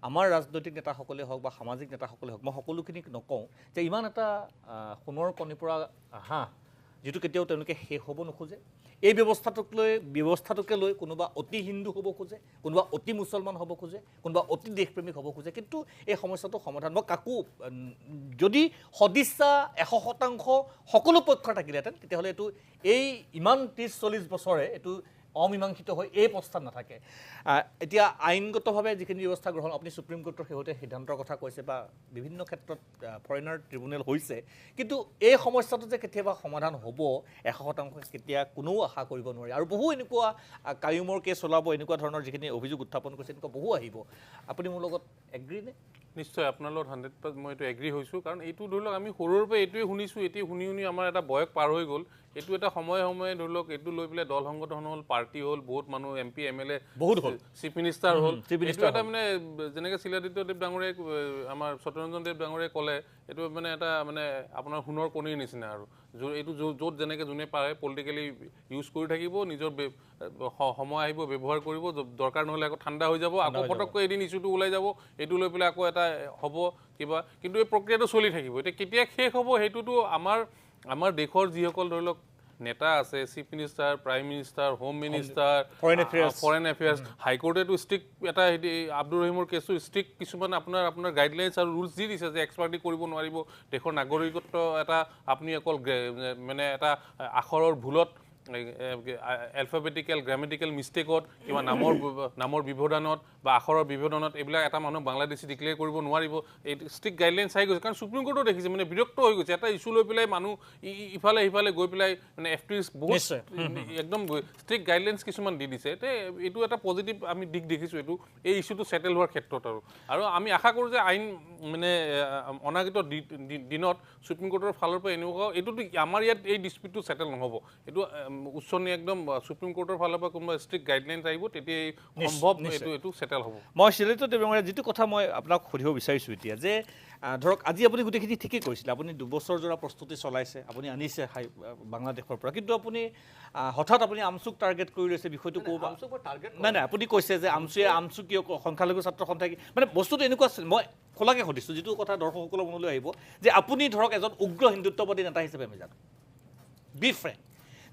আমাৰ ৰাজনৈতিক নেতাসকলে হওক বা সামাজিক নেতাসকলে হওক, মই সকলোখিনিক নকওঁ যে ইমান এটা সোণৰ কণীৰ পৰা হাঁহ যিটো কেতিয়াও তেওঁলোকে শেষ হ'ব নোখোজে। এই ব্যৱস্থাটোকে লৈ কোনোবা অতি হিন্দু হ'ব খোজে, কোনোবা অতি মুছলমান হ'ব খোজে, কোনোবা অতি দেশপ্ৰেমিক হ'ব খোজে, কিন্তু এই সমস্যাটো সমাধান মই কাকো যদি সদিচ্ছা 100% সকলো পক্ষৰ থাকিলেহেঁতেন তেতিয়াহ'লে এইটো এই ইমান 30-40 বছৰে এইটো অমীমাংসিত হৈ এই প্ৰস্তাৱ নাথাকে। এতিয়া আইনগতভাৱে যিখিনি ব্যৱস্থা গ্ৰহণ আপুনি সুপ্ৰিম কোৰ্টৰ শেহতীয়া সিদ্ধান্তৰ কথা কৈছে বা বিভিন্ন ক্ষেত্ৰত ফৰেইনাৰ ট্ৰিব্যুনেল হৈছে, কিন্তু এই সমস্যাটো যে কেতিয়াবা সমাধান হ'ব 100% কেতিয়া কোনেও আশা কৰিব নোৱাৰে। আৰু বহু এনেকুৱা কায়ুমৰ কেছ ওলাব, এনেকুৱা ধৰণৰ যিখিনি অভিযোগ উত্থাপন কৰিছে এনেকুৱা বহু আহিব। আপুনি মোৰ লগত এগ্ৰী নে? নিশ্চয় আপোনাৰ লগত 100% মই এইটো এগ্ৰী হৈছোঁ, কাৰণ এইটো ধৰি লওক আমি সৰুৰ পৰা এইটোৱে শুনিছোঁ, এতিয়া শুনি আমাৰ এটা বয়স পাৰ হৈ গ'ল। এইটো এটা সময়ে ধৰি লওক এইটো লৈ পেলাই দল সংগঠন হ'ল, পাৰ্টি হ'ল, বহুত মানুহ MP MLA বহুত হ'ল, চিফ মিনিষ্টাৰ হ'ল। এইটো এটা মানে যেনেকৈ শিলাদিত্যদেৱ ডাঙৰীয়াই আমাৰ সত্যৰঞ্জন দেৱ ডাঙৰীয়াই ক'লে, এইটো মানে এটা মানে আপোনাৰ সোণৰ কণীৰ নিচিনা আৰু এইটো য'ত যেনেকৈ যোনে পাৰে পলিটিকেলি ইউজ কৰি থাকিব, নিজৰ সময় আহিব ব্যৱহাৰ কৰিব, দৰকাৰ নহ'লে আকৌ ঠাণ্ডা হৈ যাব, আকৌ পটককৈ এদিন ইছ্যুটো ওলাই যাব, এইটো লৈ পেলাই আকৌ এটা হ'ব কিবা, কিন্তু এই প্ৰক্ৰিয়াটো চলি থাকিব। এতিয়া কেতিয়া শেষ হ'ব সেইটোতো আমাৰ দেশৰ যিসকল ধৰি লওক নেতা আছে, chief minister, prime minister, home minister, foreign affairs, হাইকোৰ্টেতো ষ্ট্ৰিক্ট এটা আব্দুৰ ৰহিমৰ কেছটো ষ্ট্ৰিক্ট কিছুমান আপোনাৰ গাইডলাইনছ আৰু ৰুলছ দি দিছে যে এক্সপাৰ্টি কৰিব নোৱাৰিব, দেশৰ নাগৰিকত্ব এটা আপুনি অকল মানে এটা আখৰৰ ভুলত, এলফাবেটিকেল গ্ৰামেটিকেল মিষ্টেকত, কিবা নামৰ বিভেদনত বা আখৰৰ বিভেদনত এইবিলাক এটা মানুহ বাংলাদেশী ডিক্লেয়াৰ কৰিব নোৱাৰিব। এই ষ্ট্ৰিক্ট গাইডলাইন চাই গৈছে, কাৰণ সুপ্ৰিম কোৰ্টেও দেখিছে মানে বিৰক্ত হৈ গৈছে। এটা ইছ্যু লৈ পেলাই মানুহ ইফালে সিফালে গৈ পেলাই মানে FTs বহুত একদম ষ্ট্ৰিক্ট গাইডলাইনছ কিছুমান দি দিছে। এইটো এটা পজিটিভ আমি দিশ দেখিছোঁ এইটো এই ইছ্যুটো ছেটেল হোৱাৰ ক্ষেত্ৰত। আৰু আমি আশা কৰোঁ যে আইন মানে অনাগত দিনত সুপ্ৰিম কোৰ্টৰ ফালৰ পৰা এনেকুৱা এইটোতো আমাৰ ইয়াত এই ডিস্পিউটটো ছেটেল নহ'ব, এইটো উচ্চ একদম সুপ্ৰিম কোৰ্টৰ ফালৰ পৰা কোনোবা ষ্ট্ৰিক্ট গাইডলাইনছ আহিব, তেতিয়া সম্ভৱ এইটো ছেটেল হ'ব। মই শিলাদিত্যদেৱ ডাঙৰীয়া যিটো কথা মই আপোনাক সুধিব বিচাৰিছোঁ এতিয়া যে ধৰক আজি আপুনি গোটেইখিনি ঠিকেই কৈছিলে, আপুনি 2 বছৰজোৰা প্ৰস্তুতি চলাইছে, আপুনি আনিছে বাংলাদেশৰ পৰা, কিন্তু আপুনি হঠাৎ আপুনি আমচুক টাৰ্গেট কৰি লৈছে বিষয়টো নাই, আপুনি কৈছে যে আমচু কিয় সংখ্যালঘু ছাত্ৰ সন্থাই মানে বস্তুটো এনেকুৱা মই খোলাকৈ সুধিছোঁ, যিটো কথা দৰ্শকসকলৰ মনলৈ আহিব যে আপুনি ধৰক এজন উগ্ৰ হিন্দুত্ববাদী নেতা হিচাপে আমি জানো, বি ফ্ৰেংক,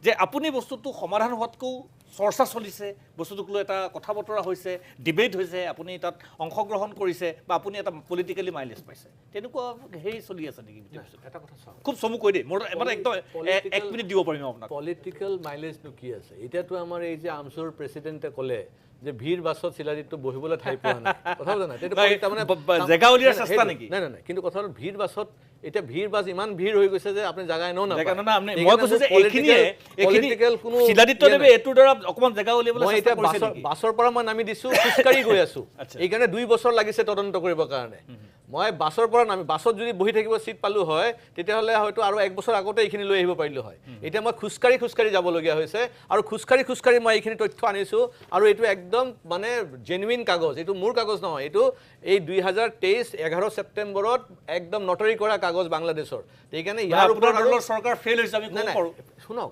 যে আপুনি বস্তুটো সমাধান হোৱাতকৈও চৰ্চা চলিছে, বস্তুটোক লৈ এটা কথা বতৰা হৈছে, ডিবেট হৈছে, আপুনি তাত অংশগ্ৰহণ কৰিছে বা আপুনি এটা পলিটিকেলি মাইলেজ পাইছে, তেনেকুৱা হেৰি চলি আছে নেকি? এটা কথা চাওক, খুব চমু কৈ দেই, মোৰ মানে একদম 1 মিনিট দিব পাৰিম আপোনাক। পলিটিকেল মাইলেজনো কি আছে? এতিয়াতো আমাৰ এই যে আমচুৰ প্ৰেচিডেণ্টে ক'লে যে ভিৰ বাছত চিলাদিত্য বহিবলৈ ঠাই পোৱা নাই, কথা বুজা নাই, জেগা উলিয়াৰ চেষ্টা নেকি? নাই, কিন্তু কথা হ'ল ভিৰ বাছত এতিয়া ভিৰ বাছ ইমান ভিৰ হৈ গৈছে যে আপুনি জাগা এনেও নাপায়। বাছৰ পৰা মই নামি দিছোঁ, খোজকাঢ়ি গৈ আছোঁ, এইকাৰণে 2 বছৰ লাগিছে তদন্ত কৰিবৰ কাৰণে। মই বাছৰ পৰা বাছত যদি বহি থাকিব চিট পালোঁ হয় তেতিয়াহ'লে হয়তো আৰু 1 বছৰ আগতে এইখিনি লৈ আহিব পাৰিলোঁ হয়। এতিয়া মই খোজকাঢ়ি যাবলগীয়া হৈছে, আৰু খোজকাঢ়ি মই এইখিনি তথ্য আনিছোঁ, আৰু এইটো একদম মানে জেনুইন কাগজ, এইটো মোৰ কাগজ নহয়, এইটো এই 2023 11 ছেপ্টেম্বৰত একদম নটৰী কৰা কাগজ বাংলাদেশৰ। সেইকাৰণে ইয়াৰ ওপৰত চৰকাৰ ফেইল হৈছে আমি ক'ব পাৰোঁ। শুনক,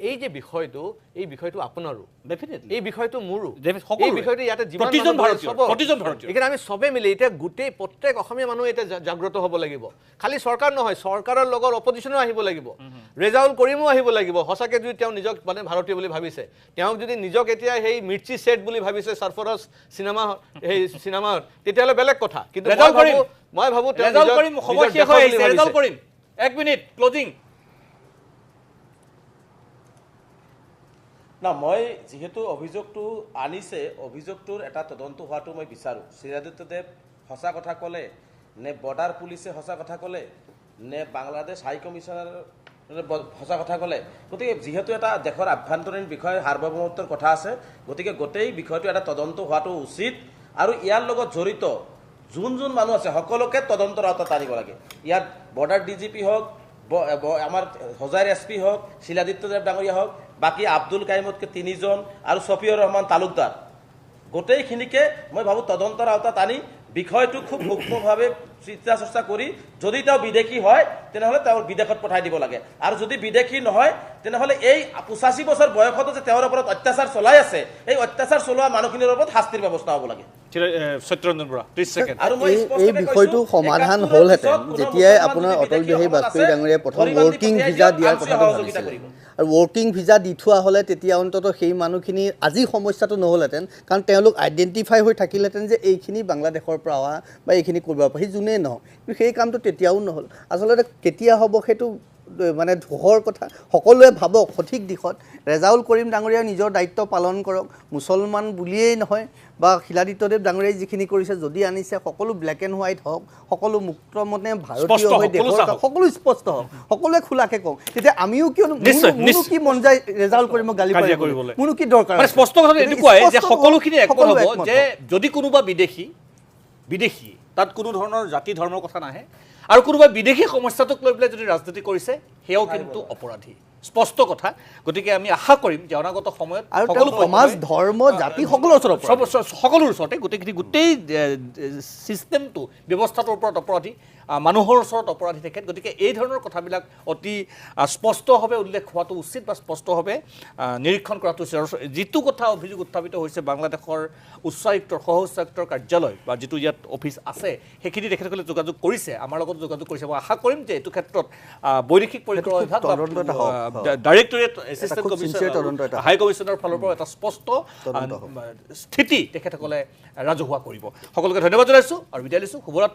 এই যে বিষয়টো এই বিষয়টো আপোনাৰো, ডেফিনেটলি এই বিষয়টো মোৰো, সকলোৰে। এই বিষয়টো ইয়াতে যিমান প্ৰতিজন মানুহ আছে, ভাৰতীয়ৰ, চবৰ। প্ৰতিজন ভাৰতীয়ৰ। এইকাৰণে আমি চবে মিলি এতিয়া গোটেই প্ৰত্যেক অসমীয়া মানুহ এতিয়া জাগ্ৰত হ'ব লাগিব। খালি চৰকাৰ নহয়, চৰকাৰৰ লগত অপজিশ্যনো আহিব লাগিব, ৰেজাউল কৰিমো আহিব লাগিব। সঁচাকৈ যদি তেওঁ নিজক মানে ভাৰতীয় বুলি ভাবিছে, তেওঁক যদি নিজক এতিয়া সেই মিৰ্চি ছেট বুলি ভাবিছে সৰফৰাজ চিনেমাত, তেতিয়াহ'লে বেলেগ কথা। কিন্তু মই ভাবোঁ তেওঁ সময় শেষ হৈ আহিছে, ৰেজাউল কৰিম 1 মিনিট ক্লজিং। না, মই যিহেতু অভিযোগটো আনিছে, অভিযোগটোৰ এটা তদন্ত হোৱাটো মই বিচাৰোঁ। শ্ৰীৰাদিত্যদেৱ সঁচা কথা ক'লে নে বৰ্ডাৰ পুলিচে সঁচা কথা ক'লে নে বাংলাদেশ হাই কমিছনাৰ সঁচা কথা ক'লে, গতিকে যিহেতু এটা দেশৰ আভ্যন্তৰীণ বিষয় সাৰ্বভৌমত্বৰ কথা আছে, গতিকে গোটেই বিষয়টো এটা তদন্ত হোৱাটো উচিত। আৰু ইয়াৰ লগত জড়িত যোন মানুহ আছে সকলোকে তদন্তৰ আওতাত আনিব লাগে। ইয়াত বৰ্ডাৰ DGP হওক, আমাৰ হোজাইৰ SP হওক, শিলাদিত্যদেৱ ডাঙৰীয়া হওক, বাকী আব্দুল কাইমতকৈ 3 জন আৰু ছফিউৰ ৰহমান তালুকদাৰ, গোটেইখিনিকে মই ভাবোঁ তদন্তৰ আওতাত আনি বিষয়টো খুব সূক্ষ্মভাৱে চিন্তা চৰ্চা কৰি যদি তেওঁ বিদেশী হয় তেনেহ'লে তেওঁৰ বিদেশত পঠাই দিব লাগে। আৰু যদি বিদেশী নহয় তেনেহ'লে এই 85 বছৰ বয়সতো যে তেওঁৰ ওপৰত অত্যাচাৰ চলাই আছে, এই অত্যাচাৰ চলোৱা মানুহখিনিৰ ওপৰত শাস্তিৰ ব্যৱস্থা হ'ব লাগে। সত্যৰঞ্জন বৰা 30 ছেকেণ্ড। এই বিষয়টো সমাধান হ'লহেঁতেন যেতিয়াই আপোনাৰ অটল বিহাৰী বাজপেয়ী ডাঙৰীয়াই প্ৰথম ৱৰ্কিং ভিজা দিয়াৰ কথাটো ভাবিছিলে। আৰু ৱৰ্কিং ভিজা দি থোৱা হ'লে তেতিয়া অন্ততঃ সেই মানুহখিনি আজি সমস্যাটো নহ'লহেঁতেন, কাৰণ তেওঁলোক আইডেণ্টিফাই হৈ থাকিলহেঁতেন যে এইখিনি বাংলাদেশৰ পৰা অহা বা এইখিনি কৰিব পৰা, সি যোনেই নহওক। কিন্তু সেই কামটো তেতিয়াও নহ'ল। আচলতে কেতিয়া হ'ব সেইটো মানে ধোহৰ কথা। সকলোৱে ভাবক সঠিক দিশত, ৰেজাউল কৰিম ডাঙৰীয়াই নিজৰ দায়িত্ব পালন কৰক। মুছলমান বুলিয়েই নহয় বা শিলাদিত্যদেৱ ডাঙৰীয়াই যিখিনি কৰিছে, যদি আনিছে সকলো ব্লেক এণ্ড হোৱাইট হওক, সকলো মুক্ত মনে ভাৰতীয় হৈ দেশৰ সকলো স্পষ্ট হওক, সকলোৱে খোলাকে কওক। তেতিয়া আমিও কিয়নো কি মন যায় ৰেজাউল কৰিমক গালি পাৰিবলৈ, মোৰো কি দৰকাৰ? স্পষ্ট কথা এনেকুৱাই যে সকলোখিনি একমত হ'ব যে যদি কোনোবা বিদেশী তাত কোনো ধৰণৰ জাতি ধৰ্মৰ কথা নাহে, আৰু কোনোবা বিদেশী সমস্যাটোক লৈ পেলাই যদি ৰাজনীতি কৰিছে সেয়াও কিন্তু অপৰাধী, স্পষ্ট কথা। গতিকে আমি আশা কৰিম যে অনাগত সময়ত সকলো সমাজ ধৰ্ম জাতি সকলোৰ ওচৰতে গোটেই ছিষ্টেমটো ব্যৱস্থাটোৰ ওপৰত অপৰাধী, মানুহৰ ওচৰত অপৰাধী তেখেত। গতিকে এই ধৰণৰ কথাবিলাক অতি স্পষ্টভাৱে উল্লেখ হোৱাটো উচিত বা স্পষ্টভাৱে নিৰীক্ষণ কৰাটো উচিত। আৰু যিটো কথা অভিযোগ উত্থাপিত হৈছে বাংলাদেশৰ উচ্চায়ুক্তৰ সহ উচ্চায়ুক্তৰ কাৰ্যালয় বা যিটো ইয়াত অফিচ আছে, সেইখিনি তেখেতসকলে যোগাযোগ কৰিছে, আমাৰ লগত যোগাযোগ কৰিছে। মই আশা কৰিম যে এইটো ক্ষেত্ৰত বৈদেশিক পৰিক্ৰমা বিভাগ ডাইৰেক্টৰেট এছিষ্টেণ্ট কমিছনাৰ হাই কমিছনাৰৰ ফালৰ পৰা এটা স্পষ্ট স্থিতি তেখেতসকলে ৰাজহুৱা কৰিব। সকলোকে ধন্যবাদ জনাইছোঁ আৰু বিদায় লৈছোঁ। শুভৰাত্ৰি।